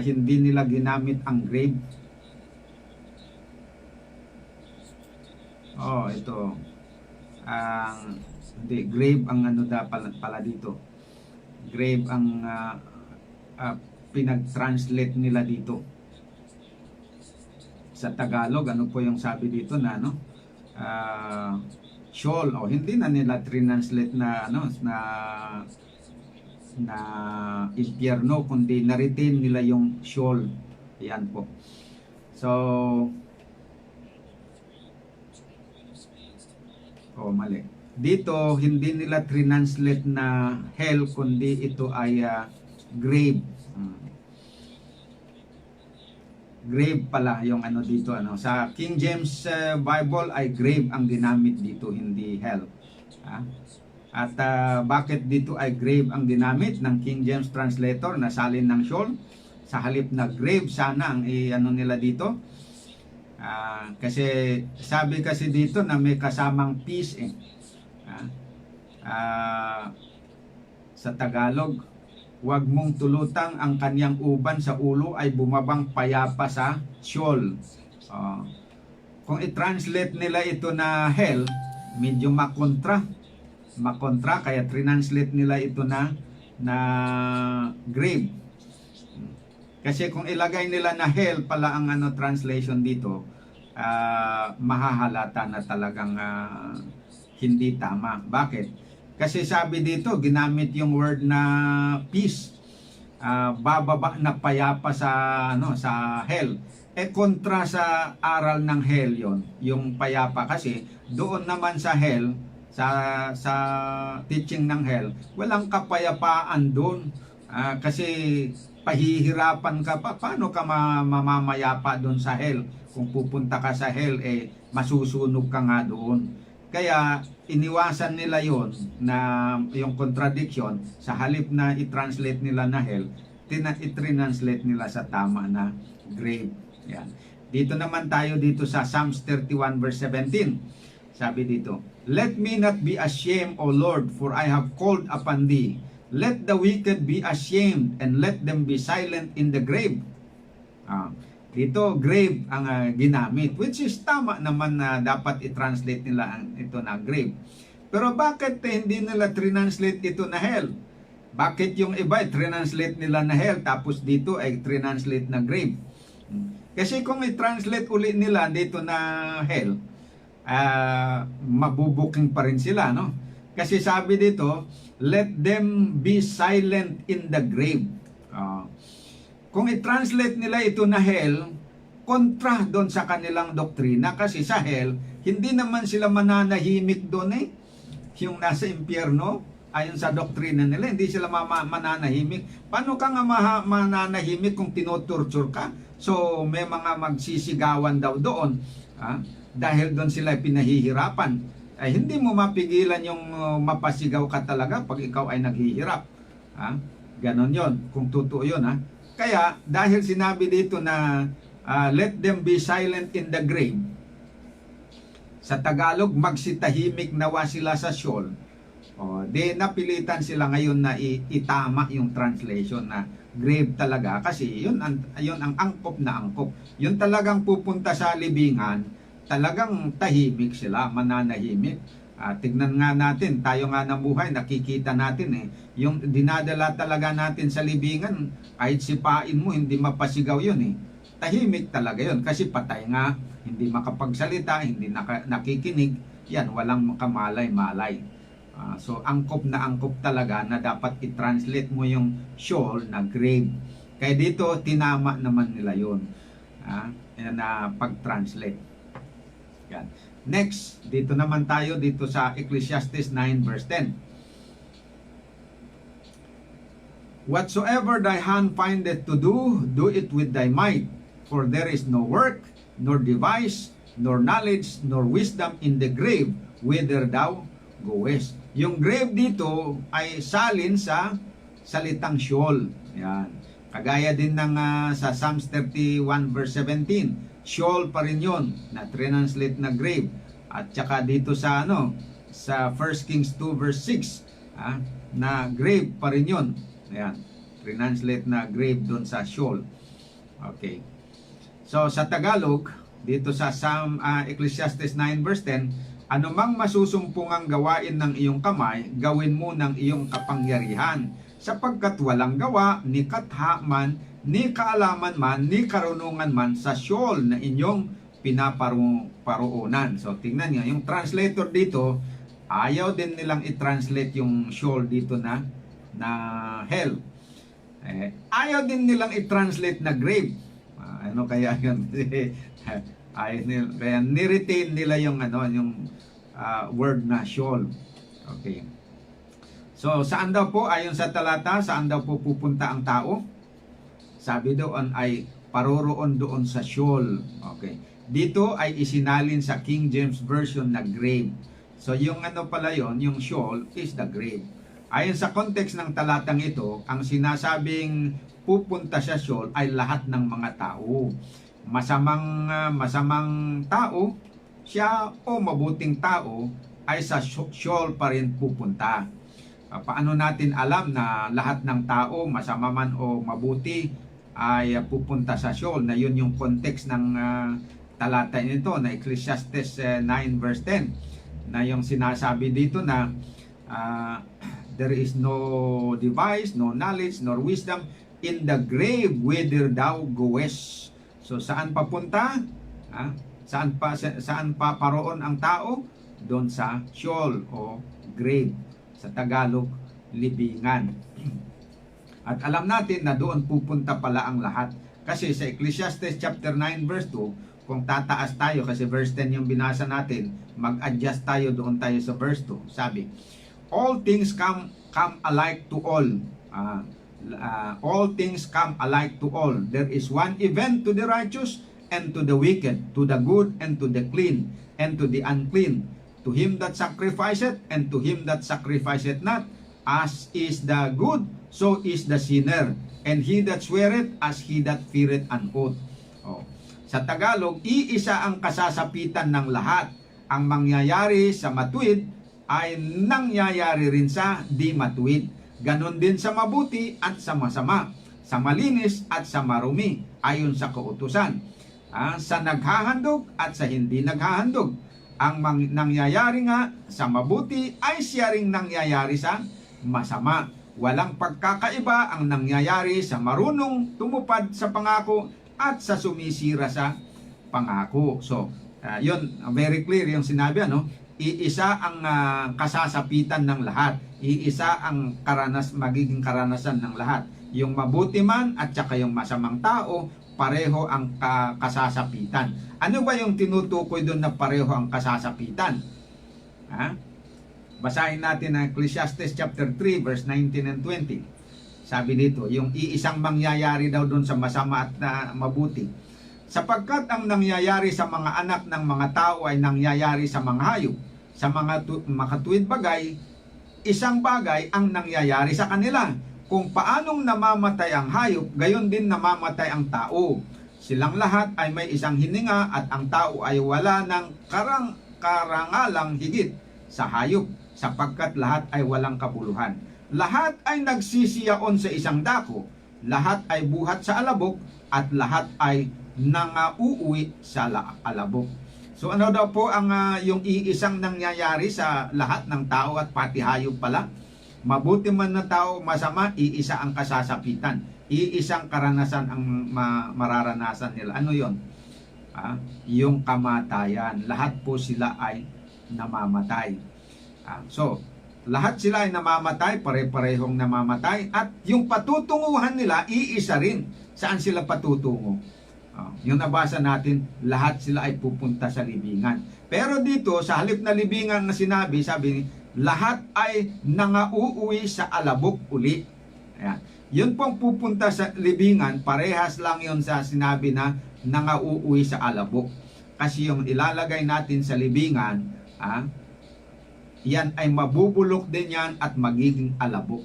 hindi nila ginamit ang grave? Ito. Hindi, grave ang pala dito. Grave ang pinag-translate nila dito. Sa Tagalog, ano po yung sabi dito na Sheol, hindi na nila translate na impyerno, kundi na-retain nila yung Sheol. Ayan po. So, mali. Dito, hindi nila translate na hell, kundi ito ay grave. Grave pala yung dito. Sa King James Bible ay grave ang ginamit dito, hindi hell. At bakit dito ay grave ang ginamit ng King James translator na salin ng Sheol? Sa halip na grave sana ang nila dito. Kasi sabi kasi dito na may kasamang peace sa Tagalog, huwag mong tulutang ang kanyang uban sa ulo ay bumabang payapa sa Sheol. Kung i-translate nila ito na hell, medyo makontra, kaya translate nila ito na grave. Kasi kung ilagay nila na hell pala ang translation dito, mahahalata na talagang hindi tama. Bakit? Kasi sabi dito, ginamit yung word na peace. Bababa na payapa sa hell. Kontra sa aral ng hell yon, yung payapa. Kasi doon naman sa hell, sa teaching ng hell, walang kapayapaan doon. Kasi pahihirapan ka pa. Paano ka mamamayapa doon sa hell? Kung pupunta ka sa hell, masusunog ka nga doon. Kaya iniwasan nila yon na yung contradiction, sa halip na i-translate nila na hell, i-translate nila sa tama na grave. Yan. Dito naman tayo dito sa Psalms 31 verse 17. Sabi dito, "Let me not be ashamed, O Lord, for I have called upon thee. Let the wicked be ashamed, and let them be silent in the grave." Dito, grave ang ginamit, which is tama naman na dapat i-translate nila ito na grave. Pero bakit hindi nila translate ito na hell? Bakit yung iba i-translate nila na hell, tapos dito ay translate na grave? Kasi kung i-translate uli nila dito na hell, mabubuking pa rin sila, no? Kasi sabi dito, let them be silent in the grave. Kung i-translate nila ito na hell, kontra doon sa kanilang doktrina, kasi sa hell, hindi naman sila mananahimik doon yung nasa impyerno, ayon sa doktrina nila, hindi sila mananahimik. Paano ka nga mananahimik kung tinotorture ka? So, may mga magsisigawan daw doon, dahil doon sila pinahihirapan. Hindi mo mapigilan yung mapasigaw ka talaga pag ikaw ay naghihirap. Ganon yon, kung totoo yun. Kaya, dahil sinabi dito na let them be silent in the grave, sa Tagalog, magsitahimik nawa sila sa Sheol. Di napilitan sila ngayon na itama yung translation na grave talaga, kasi yun ang angkop na angkop. Yun talagang pupunta sa libingan, talagang tahimik sila, mananahimik. Tignan nga natin, tayo nga nabuhay, nakikita natin yung dinadala talaga natin sa libingan, kahit sipain mo, hindi mapasigaw yun tahimik talaga yun, kasi patay nga, hindi makapagsalita, hindi nakikinig, yan, walang kamalay-malay. So, angkop na angkop talaga na dapat i-translate mo yung Sheol na grave. Kaya dito, tinama naman nila yun na pag-translate. Yan. Next, dito naman tayo dito sa Ecclesiastes 9 verse 10. "Whatsoever thy hand findeth to do, do it with thy might. For there is no work, nor device, nor knowledge, nor wisdom in the grave, whither thou goest." Yung grave dito ay salin sa salitang Sheol. Yan. Kagaya din ng sa Psalms 31 verse 17. Sheol pa rin yun, na translate na grave. At saka dito sa sa 1 Kings 2 verse 6, na grave pa rin yun. Ayan, translate na grave doon sa Sheol. Okay. So sa Tagalog, dito sa Ecclesiastes 9 verse 10, "Anumang masusumpungang gawain ng iyong kamay, gawin mo ng iyong kapangyarihan, sapagkat walang gawa, ni katha man, ni kaalaman man, ni karunungan man sa Sheol na inyong pinaparoonan." So tingnan niyo, yung translator dito, ayaw din nilang i-translate yung Sheol dito na hell. Ayaw din nilang i-translate na grave. Ano kaya yun? Kaya ni-retain nila yung word na Sheol. Okay. So saan daw po, ayon sa talata, saan daw po pupunta ang tao? Sabi doon ay paroroon doon sa Sheol. Okay. Dito ay isinalin sa King James Version na grave. So yung pala yon, yung Sheol is the grave. Ayon sa context ng talatang ito, ang sinasabing pupunta sa Sheol ay lahat ng mga tao. Masamang tao siya o mabuting tao ay sa Sheol pa rin pupunta. Paano natin alam na lahat ng tao, masama man o mabuti, ay pupunta sa Sheol? Na yun yung context ng talata nito na Ecclesiastes 9 verse 10, na yung sinasabi dito na there is no device, no knowledge, nor wisdom in the grave whither thou goest. So saan papunta? Saan pa paroon ang tao? Doon sa Sheol o grave. Sa Tagalog, libingan. At alam natin na doon pupunta pala ang lahat. Kasi sa Ecclesiastes chapter 9 verse 2, kung tataas tayo, kasi verse 10 yung binasa natin, mag-adjust tayo, doon tayo sa verse 2. Sabi, "All things come alike to all." All things come alike to all. There is one event to the righteous and to the wicked, to the good and to the clean, and to the unclean, to him that sacrificeth and to him that sacrificeth not. As is the good, so is the sinner, and he that sweareth as he that feareth an oath. Oh. Sa Tagalog, iisa ang kasasapitan ng lahat. Ang mangyayari sa matuwid ay nangyayari rin sa di matuwid. Ganon din sa mabuti at sa masama, sa malinis at sa marumi, ayon sa kautusan. Sa naghahandog at sa hindi naghahandog. Ang nangyayari nga sa mabuti ay siya ring nangyayari sa masama. Walang pagkakaiba ang nangyayari sa marunong tumupad sa pangako at sa sumisira sa pangako. So, yun, very clear yung sinabi, ano? Iisa ang kasasapitan ng lahat. Iisa ang magiging karanasan ng lahat. Yung mabuti man at saka yung masamang tao, pareho ang kasasapitan. Ano ba yung tinutukoy doon na pareho ang kasasapitan? Basahin natin ang Ecclesiastes chapter 3 verse 19 and 20. Sabi dito, yung iisang mangyayari daw doon sa masama at mabuti. Sapagkat ang nangyayari sa mga anak ng mga tao ay nangyayari sa mga hayop, sa mga makatuwid bagay, isang bagay ang nangyayari sa kanila. Kung paanong namamatay ang hayop, gayon din namamatay ang tao. Silang lahat ay may isang hininga at ang tao ay wala ng karangalang higit sa hayop, sapagkat lahat ay walang kabuluhan. Lahat ay nagsisiyaon sa isang dako, lahat ay buhat sa alabok, at lahat ay nangauuwi sa alabok. So ano daw po ang yung iisang nangyayari sa lahat ng tao at pati hayop pala? Mabuti man na tao, masama, iisa ang kasasapitan. Iisang karanasan ang mararanasan nila. Ano yon? Yung kamatayan. Lahat po sila ay namamatay. So, lahat sila ay namamatay, pare-parehong namamatay. At yung patutunguhan nila, iisa rin. Saan sila patutungo? Yung nabasa natin, lahat sila ay pupunta sa libingan. Pero dito, sa halip na libingan na sinabi, sabi, lahat ay nangauuwi sa alabok uli. Ayan. Yun pong pupunta sa libingan, parehas lang yun sa sinabi na nangauuwi sa alabok. Kasi yung ilalagay natin sa libingan, yan ay mabubulok din yan at magiging alabok.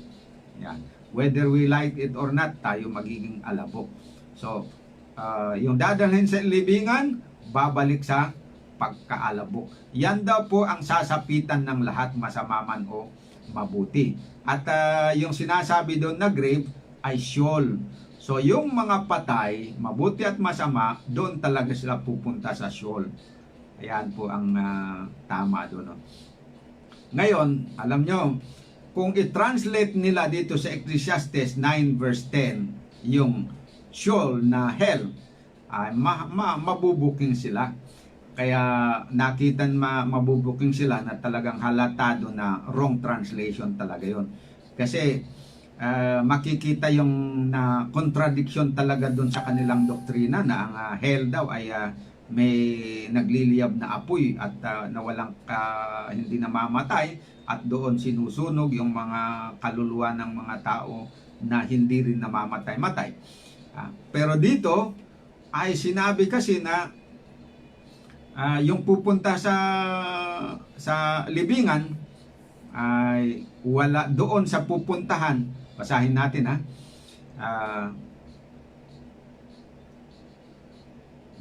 Yan. Whether we like it or not, tayo magiging alabok. So, yung dadalhin sa libingan, babalik sa pagkaalabok. Yan daw po ang sasapitan ng lahat, masama man o mabuti. At yung sinasabi doon na grave ay Sheol. So yung mga patay, mabuti at masama, doon talaga sila pupunta sa Sheol. Ayan po ang tama doon. No? Ngayon, alam nyo, kung i-translate nila dito sa Ecclesiastes 9 verse 10, yung Sheol na hell, ay mabubuking sila. Kaya nakita mabubuking sila na talagang halatado na wrong translation talaga yon. Kasi makikita yung na contradiction talaga doon sa kanilang doktrina na ang hell daw ay may nagliliyab na apoy at na walang hindi namamatay at doon sinusunog yung mga kaluluwa ng mga tao na hindi rin namamatay-matay. Pero dito ay sinabi kasi na yung pupunta sa libingan ay wala doon sa pupuntahan. Basahin natin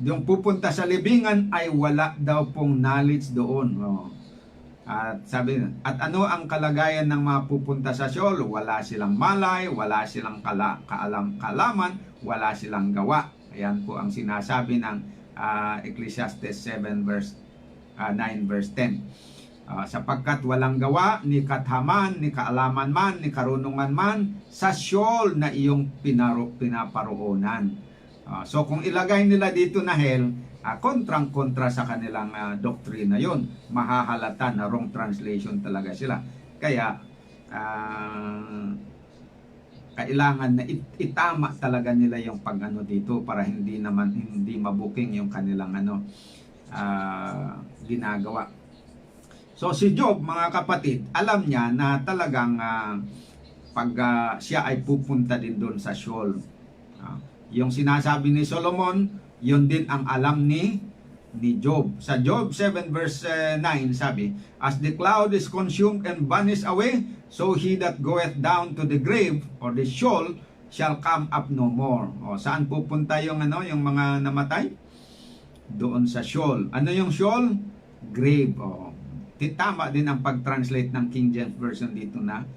yung pupunta sa libingan ay wala daw pong knowledge doon. At sabi, at ano ang kalagayan ng mga pupunta sa Sheol? Wala silang malay, wala silang kaalaman, wala silang gawa. Ayan po ang sinasabi ng Ecclesiastes 7 verse 9 verse 10. Sapagkat walang gawa, ni kathaman, ni kaalaman man, ni karunungan man, sa Sheol na iyong pinaparoonan. So kung ilagay nila dito na hell, kontrang-kontra sa kanilang doktrina yon, mahahalata na wrong translation talaga sila. Kaya kailangan na itama talaga nila yung pag-ano dito para hindi mabuking yung kanilang ginagawa. So si Job, mga kapatid, alam niya na talagang pag siya ay pupunta din doon sa Sheol. Yung sinasabi ni Solomon, yun din ang alam ni Job. Sa Job 7 verse 9 sabi, "As the cloud is consumed and vanished away, so he that goeth down to the grave or the Sheol shall come up no more." Saan pupunta yung yung mga namatay? Doon sa Sheol. Ano yung Sheol? Grave. Tama din ang pag-translate ng King James Version dito na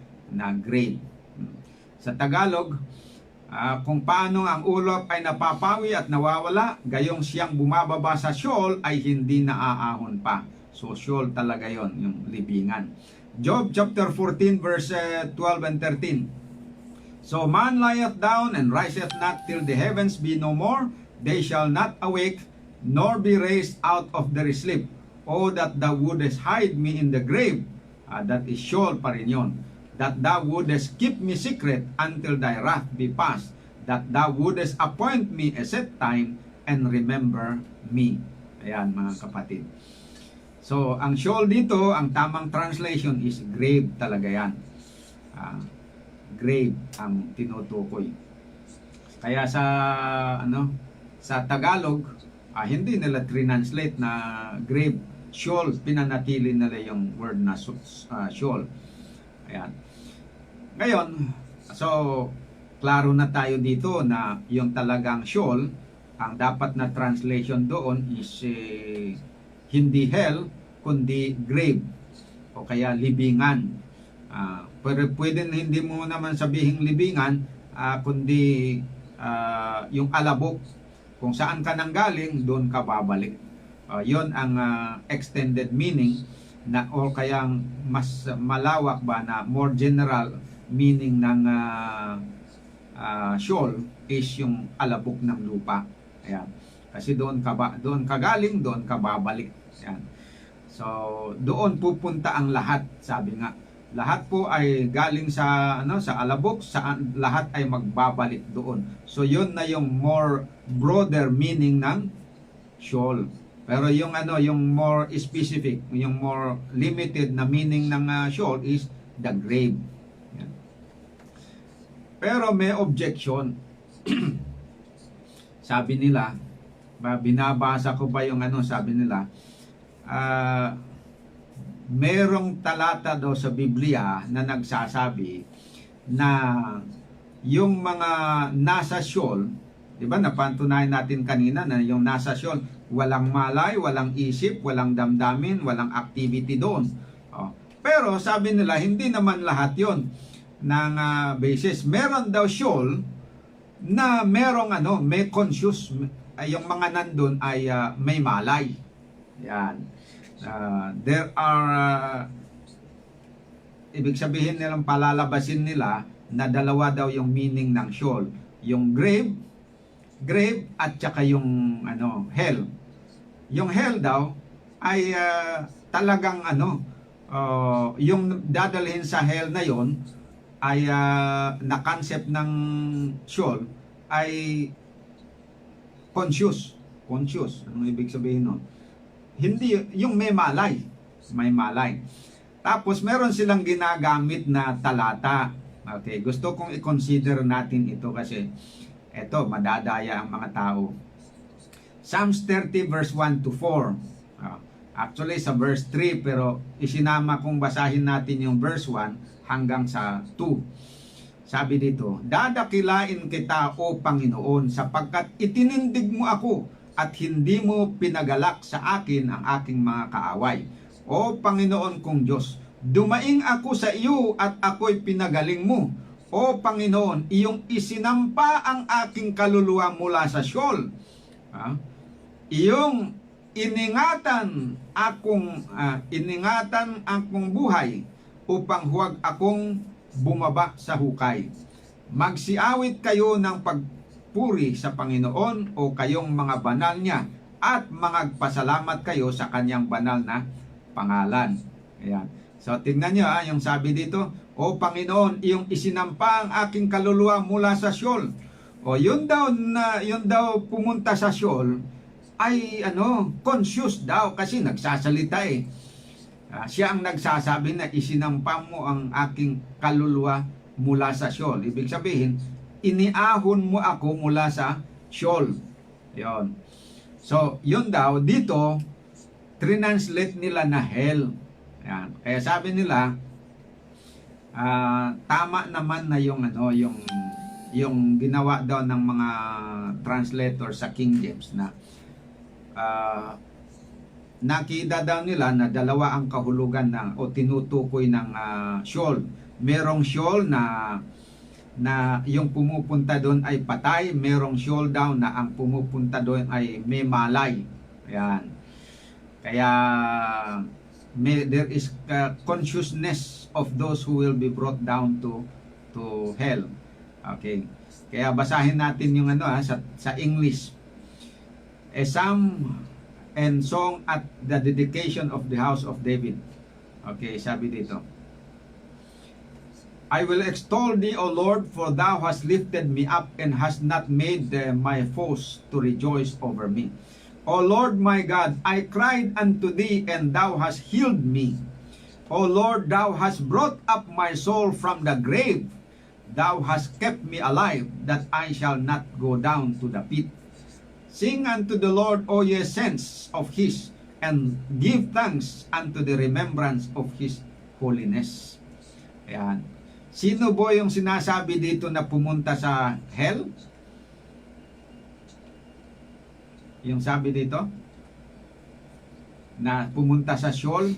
grave. Sa Tagalog, kung paano ang ulap ay napapawi at nawawala, gayong siyang bumababa sa Sheol ay hindi naaahon pa. So Sheol talaga yon, yung libingan. Job chapter 14 verse 12 and 13. "So man lieth down and riseth not till the heavens be no more, they shall not awake, nor be raised out of their sleep. Oh, that thou wouldest hide me in the grave." That is Sheol pa rin yun. "That thou wouldest keep me secret until thy wrath be past, that thou wouldest appoint me a set time and remember me." Ayan mga kapatid. So, ang Sheol dito, ang tamang translation is grave talaga yan. Grave ang tinutukoy. Kaya sa Tagalog, hindi nila translate na grave. Sheol, pinanatili nila yung word na Sheol. Ayan. Ngayon, so, klaro na tayo dito na yung talagang Sheol, ang dapat na translation doon is hindi hell, kundi grave, o kaya libingan. Pero pwede hindi mo naman sabihing libingan, kundi yung alabok. Kung saan ka nanggaling, doon ka babalik. Yon ang extended meaning na, o kaya mas malawak ba na more general meaning ng Sheol is yung alabok ng lupa. Ayan. Kasi doon ka galing, doon ka babalik. Ayan. So, doon pupunta ang lahat, sabi nga. Lahat po ay galing sa alabok, saan lahat ay magbabalik doon. So, yun na yung more broader meaning ng Sheol. Pero yung more specific, yung more limited na meaning ng Sheol is the grave. Yan. Pero may objection. Sabi nila, binabasa ko ba yung sabi nila, merong talata daw sa Biblia na nagsasabi na yung mga nasa Sheol, di ba napantunayan natin kanina na yung nasa Sheol, walang malay, walang isip, walang damdamin, walang activity doon. Pero sabi nila, hindi naman lahat yon ng basis. Meron daw Sheol na merong may conscious, yung mga nandun ay may malay. Yan. There are ibig sabihin nilang palalabasin nila na dalawa daw yung meaning ng Sheol. Yung grave at saka yung hell. Yung hell daw ay talagang yung dadalhin sa hell na yon ay na concept ng Sheol ay conscious. Anong ibig sabihin nun? Hindi yung may malay. Tapos meron silang ginagamit na talata. Okay, gusto kong i-consider natin ito kasi eto, madadaya ang mga tao. Psalms 30 verse 1 to 4. Actually sa verse 3, pero isinama kong basahin natin yung verse 1 hanggang sa 2. Sabi dito, "Dadakilain kita, O Panginoon, sapagkat itinindig mo ako at hindi mo pinagalak sa akin ang aking mga kaaway. O Panginoon kong Diyos, dumaing ako sa iyo at ako'y pinagaling mo. O Panginoon, iyong isinampa ang aking kaluluwa mula sa Sheol. Iyong iningatan akong buhay upang huwag akong bumaba sa hukay. Magsiawit kayo ng pagpuri sa Panginoon o kayong mga banal niya at magpasalamat kayo sa kanyang banal na pangalan." Ayan. So tingnan niyo yung sabi dito, "O Panginoon, iyong isinampa ang aking kaluluwa mula sa Sheol." O yun daw pumunta sa Sheol ay conscious daw kasi nagsasalita siya ang nagsasabi na isinampa mo ang aking kaluluwa mula sa Sheol. Ibig sabihin, iniahon mo ako mula sa Sheol. Yon. So, yun daw, dito, translate nila na hell. Yan. Kaya sabi nila, tama naman na yung ginawa daw ng mga translator sa King James na nakita daw nila na dalawa ang kahulugan o tinutukoy ng Sheol. Merong Sheol na yung pumupunta doon ay patay, merong Sheol daw na ang pumupunta doon ay may malay. Ayan. Kaya there is consciousness of those who will be brought down to hell. Okay. Kaya basahin natin yung sa English. A psalm and song at the dedication of the house of David. Okay, sabi dito. I will extol thee, O Lord, for thou hast lifted me up and hast not made my foes to rejoice over me. O Lord my God, I cried unto thee, and thou hast healed me. O Lord, thou hast brought up my soul from the grave. Thou hast kept me alive, that I shall not go down to the pit. Sing unto the Lord, O ye saints of His, and give thanks unto the remembrance of His holiness. Ayan. Sino po yung sinasabi dito na pumunta sa hell? Yung sabi dito na pumunta sa Sheol,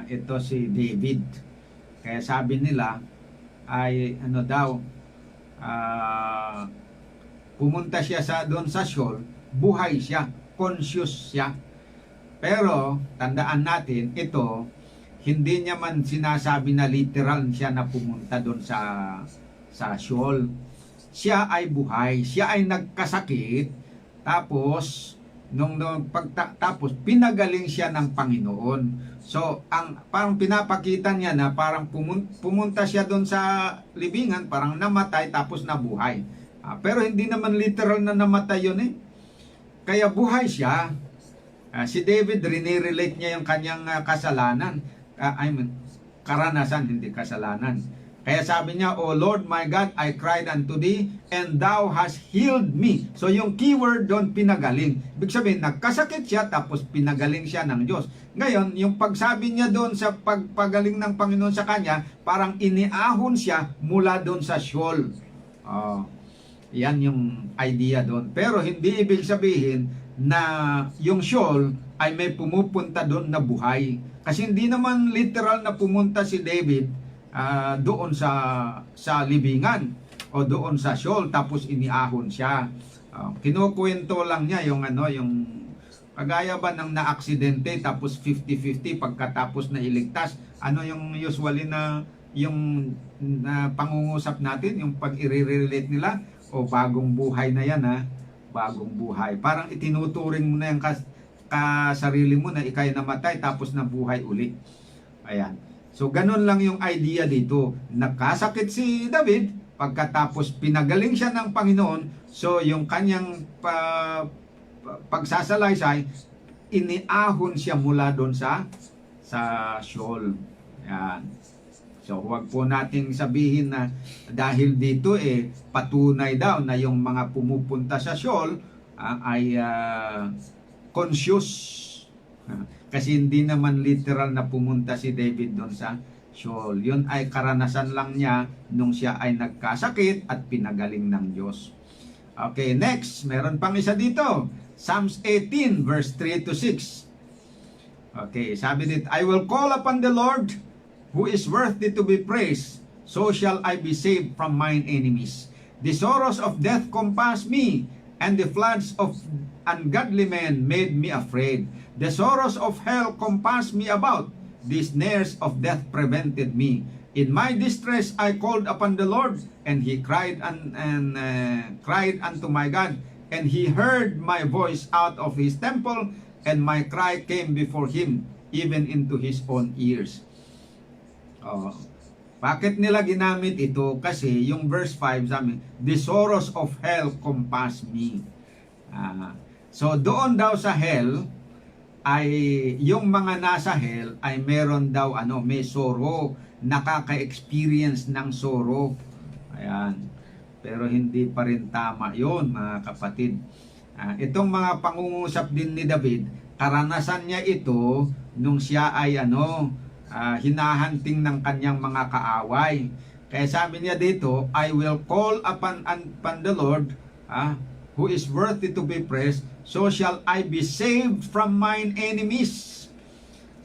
ito si David. Kaya sabi nila ay pumunta siya doon sa Sheol, buhay siya, conscious siya. Pero tandaan natin, ito hindi niya man sinasabi na literal siya na pumunta doon sa Sheol. Siya ay buhay, siya ay nagkasakit, tapos tapos pinagaling siya ng Panginoon. So, parang pinapakita niya na parang pumunta siya doon sa libingan, parang namatay tapos nabuhay. Pero hindi naman literal na namatay yun eh. Kaya buhay siya. Si David, rinirelate niya yung kanyang kasalanan. Karanasan, hindi kasalanan. Kaya sabi niya, O Lord my God, I cried unto thee, and thou hast healed me. So yung keyword doon, pinagaling. Ibig sabihin, nagkasakit siya, tapos pinagaling siya ng Diyos. Ngayon, yung pagsabi niya doon sa pagpagaling ng Panginoon sa kanya, parang iniahon siya mula doon sa Sheol. Yan yung idea doon. Pero hindi ibig sabihin na yung Sheol ay may pumupunta doon na buhay. Kasi hindi naman literal na pumunta si David doon sa libingan o doon sa Sheol tapos iniahon siya. Kinukwento lang niya yung kagaya ba ng naaksidente tapos 50-50 pagkatapos na iligtas. Yung usually na yung pangungusap natin, yung pag i-relate nila, o bagong buhay na yan bagong buhay. Parang itinuturing mo na yung sarili mo na ikay namatay tapos nabuhay uli. Ayan. So, ganun lang yung idea dito. Nakasakit si David, pagkatapos pinagaling siya ng Panginoon, so yung kanyang pagsasalaysay, iniahon siya mula doon sa Sheol. Yan. So, huwag po nating sabihin na dahil dito patunay daw na yung mga pumupunta sa Sheol ay conscious. Kasi hindi naman literal na pumunta si David doon sa Sheol. Yun ay karanasan lang niya nung siya ay nagkasakit at pinagaling ng Diyos. Okay, next. Meron pang isa dito. Psalms 18 verse 3 to 6. Okay, sabi dito, I will call upon the Lord who is worthy to be praised, so shall I be saved from mine enemies. The sorrows of death compassed me, and the floods of ungodly men made me afraid. The sorrows of hell compassed me about. The snares of death prevented me. In my distress I called upon the Lord, and He cried cried unto my God, and He heard my voice out of His temple, and my cry came before Him, even into His own ears. Bakit nila ginamit ito? Kasi yung verse 5 sabi, the sorrows of hell compass me. So doon daw sa hell, ay yung mga nasa hell ay meron daw may sorrow, nakaka-experience ng sorrow. Ayan. Pero hindi pa rin tama 'yon, mga kapatid. Itong mga pangungusap din ni David, karanasan niya ito nung siya ay hinahanting ng kanyang mga kaaway. Kaya sabi niya dito, I will call upon the Lord, who is worthy to be praised, so shall I be saved from mine enemies.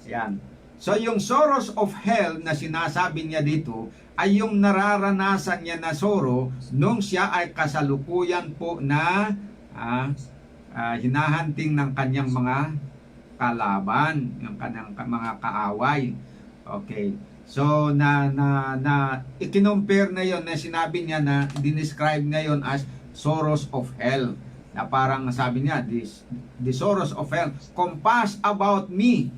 Yan. So yung sorrows of hell na sinasabi niya dito ay yung nararanasan niya na sorrow nung siya ay kasalukuyan po na hinahanting ng kanyang mga kalaban, yung kanyang mga kaaway. Okay. So i-compare na yon na sinabi niya na dinescribe ngayon as sorrows of hell. Na parang sabi niya, the sorrows of hell compass about me.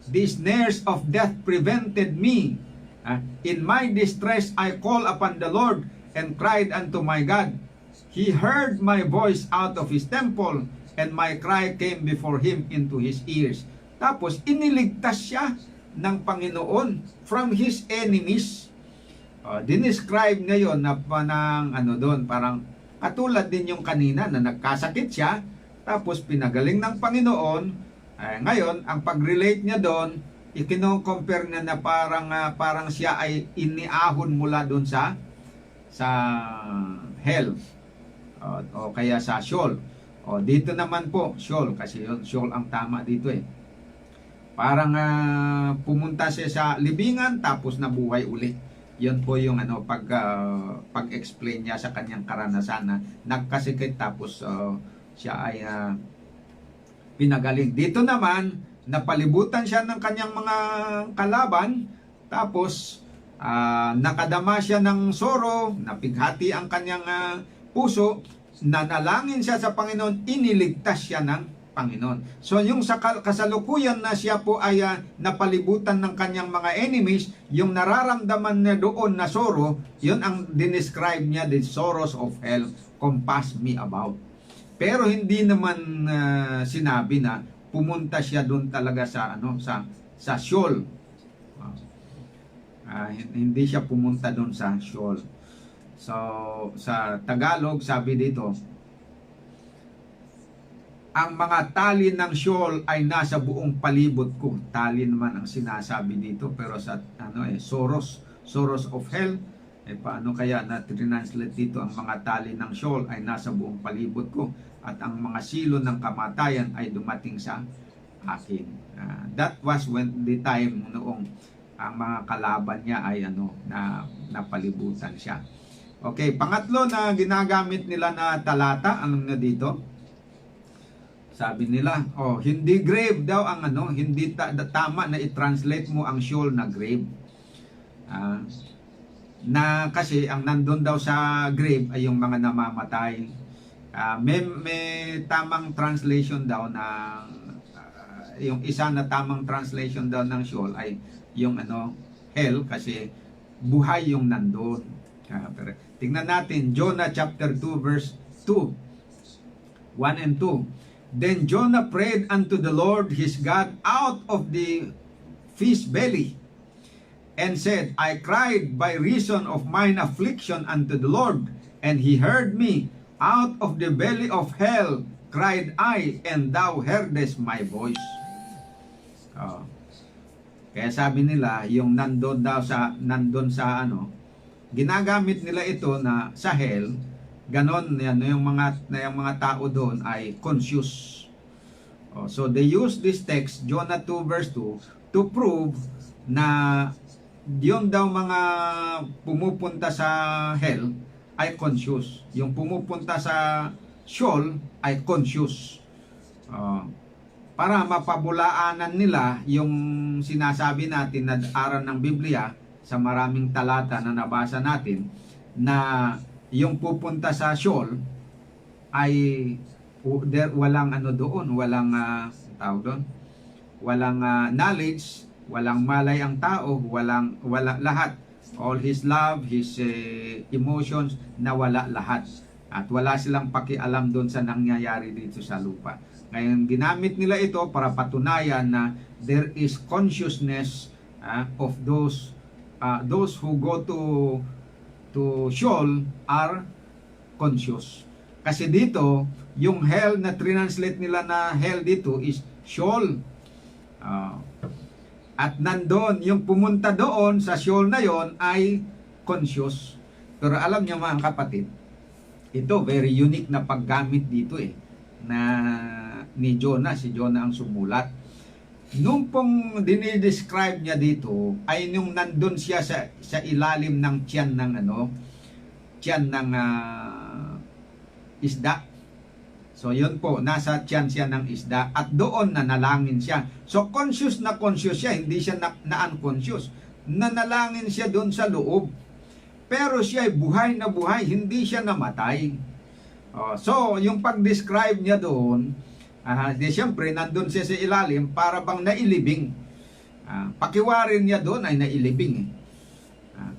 The snares of death prevented me. In my distress I called upon the Lord and cried unto my God. He heard my voice out of his temple, and my cry came before him into his ears. Tapos iniligtas siya ng Panginoon from his enemies. Dinescribe ngayon na panang doon, parang katulad din yung kanina na nagkasakit siya, tapos pinagaling ng Panginoon. Ngayon, ang pag-relate niya doon, ikino-compare niya na parang siya ay iniahon mula doon sa hell. O kaya sa Sheol. Dito naman po, Sheol, kasi Sheol ang tama dito eh. Parang pumunta siya sa libingan tapos nabuhay uli. Yun po yung pag-explain niya sa kanyang karanasan na nagkasikit tapos siya ay pinagaling. Dito naman, napalibutan siya ng kanyang mga kalaban, tapos nakadama siya ng sorrow, napighati ang kanyang puso, nanalangin siya sa Panginoon, iniligtas siya ng Panginoon. So yung sa kasalukuyan na siya po ay napalibutan ng kanyang mga enemies, yung nararamdaman niya doon na sorrow, yun ang dinescribe niya, the sorrows of hell compass me about. Pero hindi naman sinabi na pumunta siya doon talaga sa Sheol. Hindi siya pumunta doon sa Sheol. So sa Tagalog sabi dito, ang mga tali ng Sheol ay nasa buong palibot ko. Tali naman ang sinasabi dito, pero sa sorrows of hell, paano kaya na translate dito, ang mga tali ng Sheol ay nasa buong palibot ko, at ang mga silo ng kamatayan ay dumating sa akin. That was when the time noong ang mga kalaban niya ay napalibutan siya. Okay, pangatlo na ginagamit nila na talata, ano na dito? Sabi nila, hindi grave daw ang hindi tama na i-translate mo ang Sheol na grave. Na kasi ang nandun daw sa grave ay yung mga namamatay. May tamang translation daw na yung isa na tamang translation daw ng Sheol ay yung hell, kasi buhay yung nandun. Pero tingnan natin Jonah chapter 2 verse 2, 1 and 2. Then Jonah prayed unto the Lord his God out of the fish belly, and said, I cried by reason of mine affliction unto the Lord, and he heard me. Out of the belly of hell cried I, and thou heardest my voice. Kaya sabi nila, yung nandun sa ginagamit nila ito na sa hell, ganon yan, yung mga tao doon ay conscious. So they use this text, Jonah 2 verse 2, to prove na yung daw mga pumupunta sa hell ay conscious. Yung pumupunta sa Sheol ay conscious. Para mapabulaanan nila yung sinasabi natin na aral ng Biblia sa maraming talata na nabasa natin, na yung pupunta sa Sheol ay walang doon, walang walang knowledge, walang malay ang tao, wala lahat. All his love, his emotions, nawala lahat. At wala silang pakialam doon sa nangyayari dito sa lupa. Ngayon, ginamit nila ito para patunayan na there is consciousness of those who go to Sheol are conscious. Kasi dito, yung hell na translate nila na hell dito is Sheol. At nandun, yung pumunta doon sa Sheol na yon ay conscious. Pero alam niyo mga kapatid, ito very unique na paggamit dito na ni Jonah, si Jonah ang sumulat. Nung pong dinidescribe niya dito ay nung nandun siya sa ilalim ng tiyan ng isda. So yun po, nasa tiyan siya ng isda at doon nanalangin siya. So conscious siya, hindi siya na-unconscious. Nanalangin siya doon sa loob. Pero siya ay buhay na buhay, hindi siya namatay. So yung pag-describe niya doon, siyempre nandun siya sa ilalim para bang nailibing. Pakiwarin niya doon ay nailibing.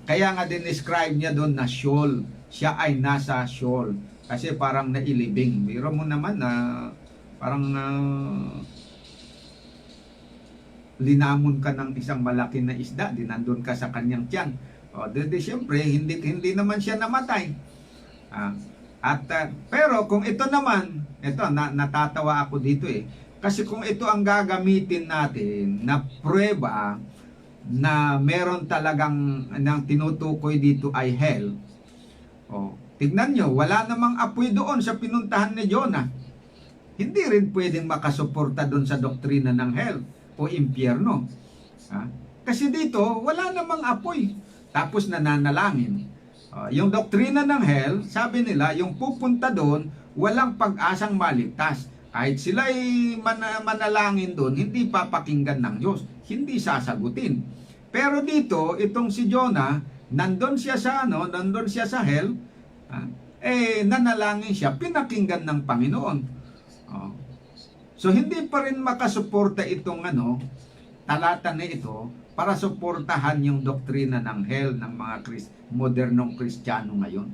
Kaya nga din-describe niya doon na Sheol. Siya ay nasa Sheol. Kasi parang nailibing. Biro mo naman na parang linamon ka ng isang malaki na isda, di nandun ka sa kanyang tiyan. Siyempre, hindi naman siya namatay. Pero kung ito naman, natatawa ako dito kasi kung ito ang gagamitin natin na prueba na meron talagang nang tinutukoy dito ay hell. Tignan nyo, wala namang apoy doon sa pinuntahan ni Jonah. Hindi rin pwedeng makasuporta doon sa doktrina ng hell o impyerno. Kasi dito, wala namang apoy. Tapos nananalangin. Yung doktrina ng hell, sabi nila, yung pupunta doon, walang pag-asang maligtas. Kahit sila'y manalangin doon, hindi papakinggan ng Diyos. Hindi sasagutin. Pero dito, itong si Jonah, nandun siya sa hell, nanalangin siya, pinakinggan ng Panginoon. So, hindi pa rin makasuporta itong talata na ito para suportahan yung doktrina ng hell ng mga modernong Kristiyano ngayon.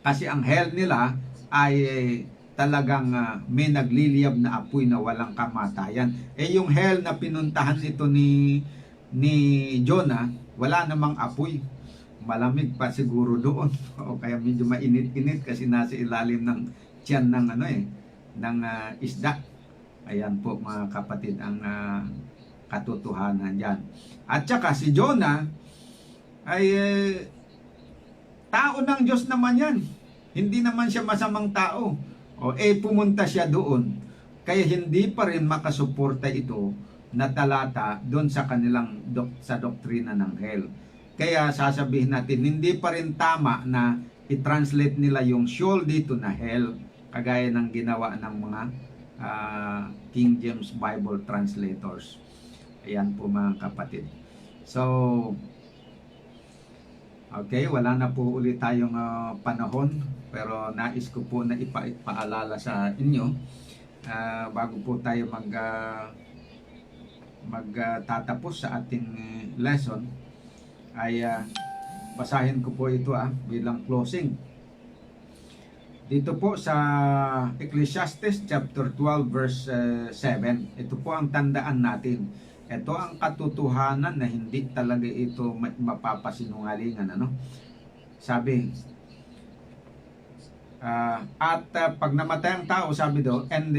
Kasi ang hell nila ay talagang may nagliliyab na apoy na walang kamatayan. Yung hell na pinuntahan ito ni Jonah, wala namang apoy. Malamig pa siguro doon. O kaya medyo mainit-init kasi nasa ilalim ng tiyan ng isda. Ayan po mga kapatid ang katotohanan dyan. At saka si Jonah ay tao ng Diyos naman yan. Hindi naman siya masamang tao. Pumunta siya doon. Kaya hindi pa rin makasuporta ito na talata doon sa kanilang sa doktrina ng hell. Kaya sasabihin natin, hindi pa rin tama na i-translate nila yung Sheol dito na hell, kagaya ng ginawa ng mga King James Bible translators. Ayan po mga kapatid. So, okay, wala na po ulit tayong panahon, pero nais ko po na ipaalala sa inyo bago po tayo magtatapos sa ating lesson ay basahin ko po ito bilang closing. Dito po sa Ecclesiastes chapter 12 verse 7. Ito po ang tandaan natin. Ito ang katotohanan na hindi talaga ito mapapasinungalingan. Sabi, pag namatay ang tao, sabi daw, and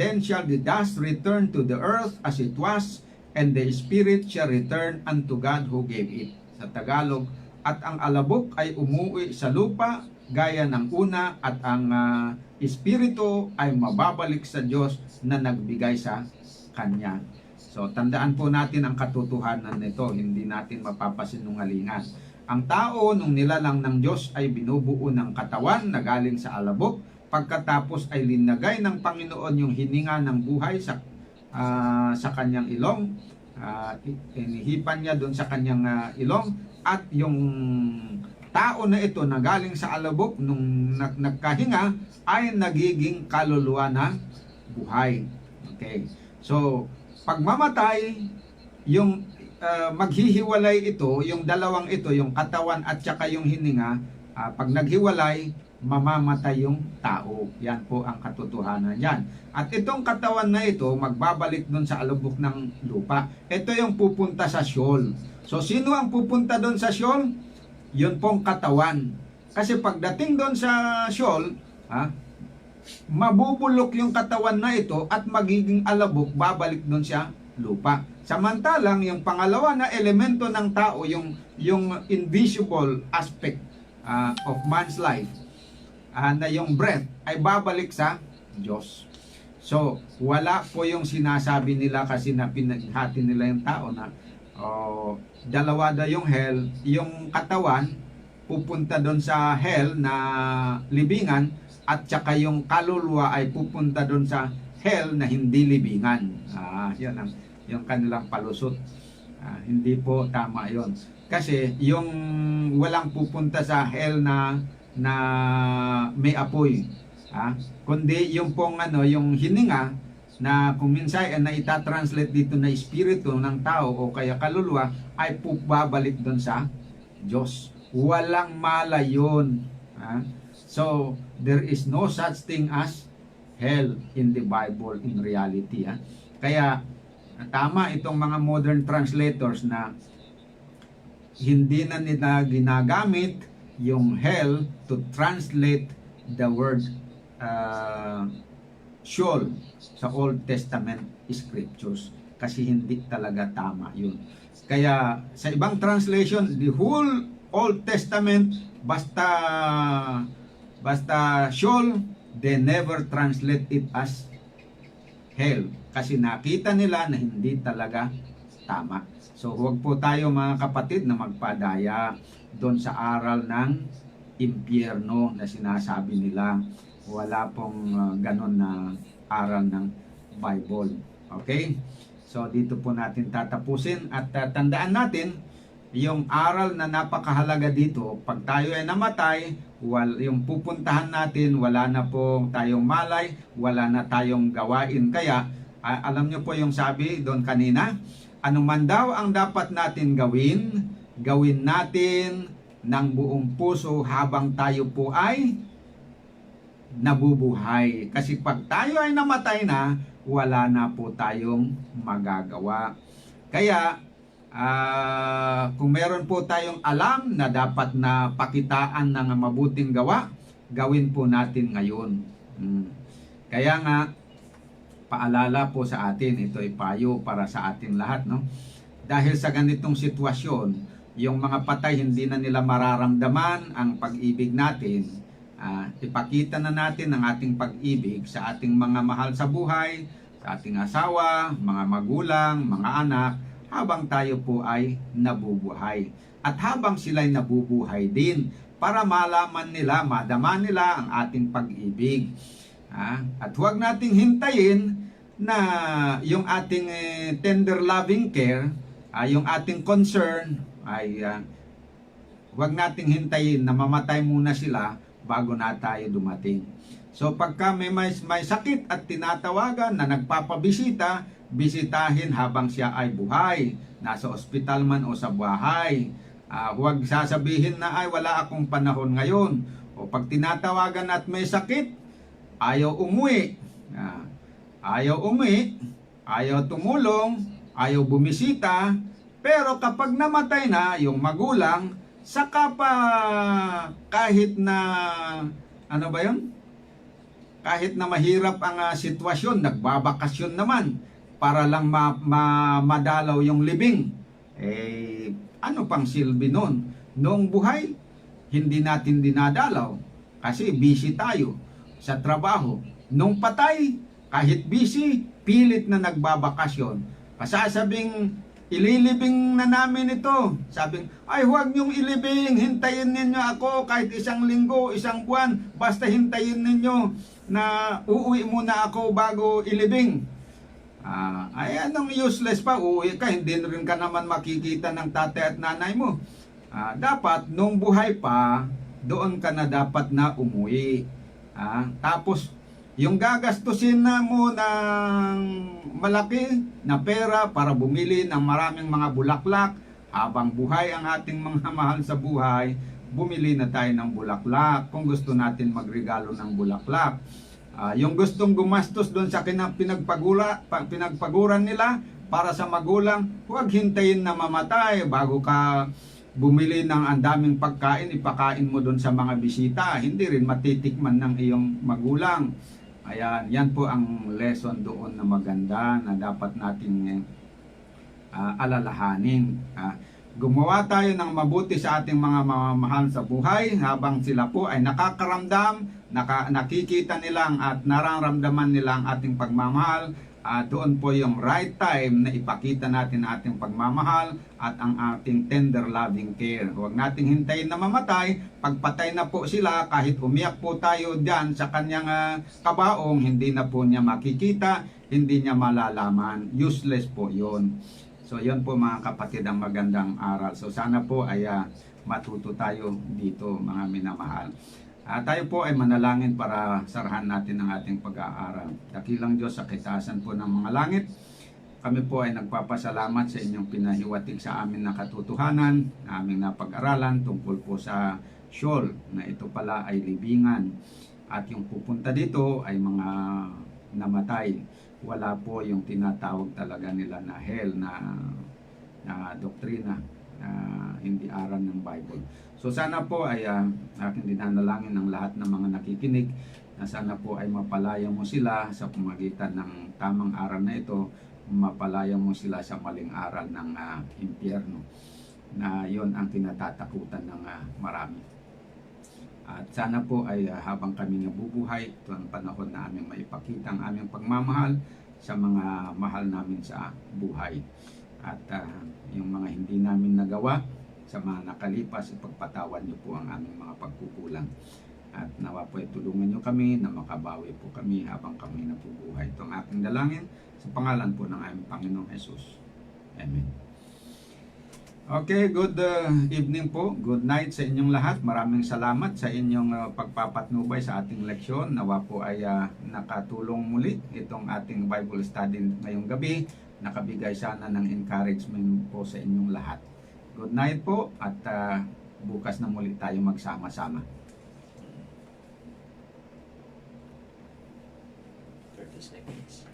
then shall the dust return to the earth as it was, and the spirit shall return unto God who gave it. Sa Tagalog, at ang alabok ay umuwi sa lupa gaya ng una, at ang espiritu ay mababalik sa Diyos na nagbigay sa kanya. So tandaan po natin ang katotohanan nito, hindi natin mapapasinungalingan. Ang tao nung nilalang ng Diyos ay binubuo ng katawan na galing sa alabok, pagkatapos ay linagay ng Panginoon yung hininga ng buhay sa kanyang ilong, inihipan niya doon sa kanyang ilong, at yung tao na ito na galing sa alabok nung nagkahinga ay nagiging kaluluwa na buhay. Okay. So, pag mamatay, yung maghihiwalay ito, yung dalawang ito, yung katawan at saka yung hininga, pag naghiwalay, mamamatay yung tao. Yan po ang katotohanan yan. At itong katawan na ito, magbabalik doon sa alubok ng lupa. Ito yung pupunta sa Sheol. So, sino ang pupunta doon sa Sheol? Yun pong katawan. Kasi pagdating doon sa Sheol, mabubulok yung katawan na ito at magiging alabok, babalik doon sa lupa. Samantalang yung pangalawa na elemento ng tao, yung invisible aspect of man's life, na yung breath, ay babalik sa Diyos. So, wala po yung sinasabi nila kasi na pinaghati nila yung tao na dalawa daw yung hell, yung katawan pupunta doon sa hell na libingan, at saka yung kaluluwa ay pupunta doon sa hell na hindi libingan. Yan ang yung kanilang palusot. Hindi po tama yon. Kasi yung walang pupunta sa hell na may apoy, kundi yung pong yung hininga na kung minsan na itatranslate dito na espiritu ng tao o kaya kaluluwa, ay babalik doon sa Diyos. Walang mala yun. So, there is no such thing as hell in the Bible in reality. Kaya, tama itong mga modern translators na hindi na nila ginagamit yung hell to translate the word Sheol sa Old Testament scriptures, kasi hindi talaga tama yun. Kaya sa ibang translation, the whole Old Testament, basta Sheol, they never translate it as hell, kasi nakita nila na hindi talaga tama. So huwag po tayo mga kapatid na magpadaya doon sa aral ng impyerno na sinasabi nila. Wala pong ganon na aral ng Bible. Okay? So dito po natin tatapusin at tandaan natin yung aral na napakahalaga dito. Pag tayo ay namatay, yung pupuntahan natin, wala na po tayong malay, wala na tayong gawain. Kaya alam nyo po yung sabi doon kanina, ano man daw ang dapat natin gawin natin ng buong puso habang tayo po ay nabubuhay. Kasi pag tayo ay namatay na, wala na po tayong magagawa. Kaya, kung meron po tayong alam na dapat na pakitaan ng mabuting gawa, gawin po natin ngayon. Kaya nga, paalala po sa atin, ito ay payo para sa ating lahat, no? Dahil sa ganitong sitwasyon, yung mga patay hindi na nila mararamdaman ang pag-ibig natin. Ipakita na natin ang ating pag-ibig sa ating mga mahal sa buhay, sa ating asawa, mga magulang, mga anak, habang tayo po ay nabubuhay. At habang sila'y nabubuhay din, para malaman nila, madama nila ang ating pag-ibig. At huwag nating hintayin na yung ating tender loving care, yung ating concern, ay huwag nating hintayin na mamatay muna sila bago na tayo dumating. So pagka may sakit at tinatawagan na nagpapabisita, bisitahin habang siya ay buhay, nasa ospital man o sa bahay. Huwag sasabihin na ay wala akong panahon ngayon. O pag tinatawagan at may sakit, ayaw umuwi. Ayaw tumulong, ayaw bumisita. Pero kapag namatay na yung magulang, saka pa kahit na kahit na mahirap ang sitwasyon, nagbabakasyon naman para lang madalaw yung libing. Ano pang silbi nun? Noong buhay, hindi natin dinadalaw kasi busy tayo sa trabaho. Nung patay, kahit busy, pilit na nagbabakasyon. Pasasabing, ililibing na namin ito. Sabing, ay huwag niyong ilibing, hintayin ninyo ako kahit 1 linggo, 1 buwan. Basta hintayin ninyo na uuwi muna ako bago ilibing. Ay anong useless pa, uuwi ka, hindi rin ka naman makikita ng tatay at nanay mo. Dapat, nung buhay pa, doon ka na dapat na umuwi. Tapos, yung gagastusin na mo ng malaki na pera para bumili ng maraming mga bulaklak habang buhay ang ating mga mahal sa buhay, bumili na tayo ng bulaklak. Kung gusto natin magregalo ng bulaklak, yung gustong gumastos doon sa pinagpaguran nila para sa magulang, huwag hintayin na mamatay bago ka bumili ng ang daming pagkain, ipakain mo doon sa mga bisita. Hindi rin matitikman ng iyong magulang. Ayan, yan po ang lesson doon na maganda na dapat nating alalahanin. Gumawa tayo ng mabuti sa ating mga mamamahal sa buhay habang sila po ay nakakaramdam, nakikita nila at nararamdaman nila ang ating pagmamahal. Doon po yung right time na ipakita natin ang ating pagmamahal at ang ating tender loving care. Huwag nating hintayin na mamatay. Pagpatay na po sila, kahit umiyak po tayo dyan sa kanyang kabaong, hindi na po niya makikita, hindi niya malalaman. Useless po yun. So yun po mga kapatid ang magandang aral. So sana po ay matuto tayo dito mga minamahal. Tayo po ay manalangin para sarahan natin ang ating pag-aaral. Dakilang Diyos sa kitaasan po ng mga langit, kami po ay nagpapasalamat sa inyong pinahiwatig sa amin na katotohanan, na aming napag-aralan tungkol po sa Sheol, na ito pala ay libingan. At yung pupunta dito ay mga namatay. Wala po yung tinatawag talaga nila na hell na doktrina na hindi aral ng Bible. So sana po ay aking dinanalangin ng lahat ng mga nakikinig na sana po ay mapalaya mo sila sa pamagitan ng tamang aral na ito, mapalaya mo sila sa maling aral ng impyerno, na yon ang kinatatakutan ng marami. At sana po ay habang kami nabubuhay, ito ang panahon na aming maipakita ang aming pagmamahal sa mga mahal namin sa buhay. At yung mga hindi namin nagawa sa mga nakalipas, ipagpatawan niyo po ang aming mga pagkukulang. At nawa po ay tulungan niyo kami na makabawi po kami habang kami nabubuhay. Ito ang aking dalangin sa pangalan po ng aming Panginoong Jesus. Amen. Okay, good evening po. Good night sa inyong lahat. Maraming salamat sa inyong pagpapatnubay sa ating leksyon. Nawa po ay nakatulong muli itong ating Bible study ngayong gabi. Nakabigay sana ng encouragement po sa inyong lahat. Good night po at bukas na muli tayo magsama-sama. 30 seconds.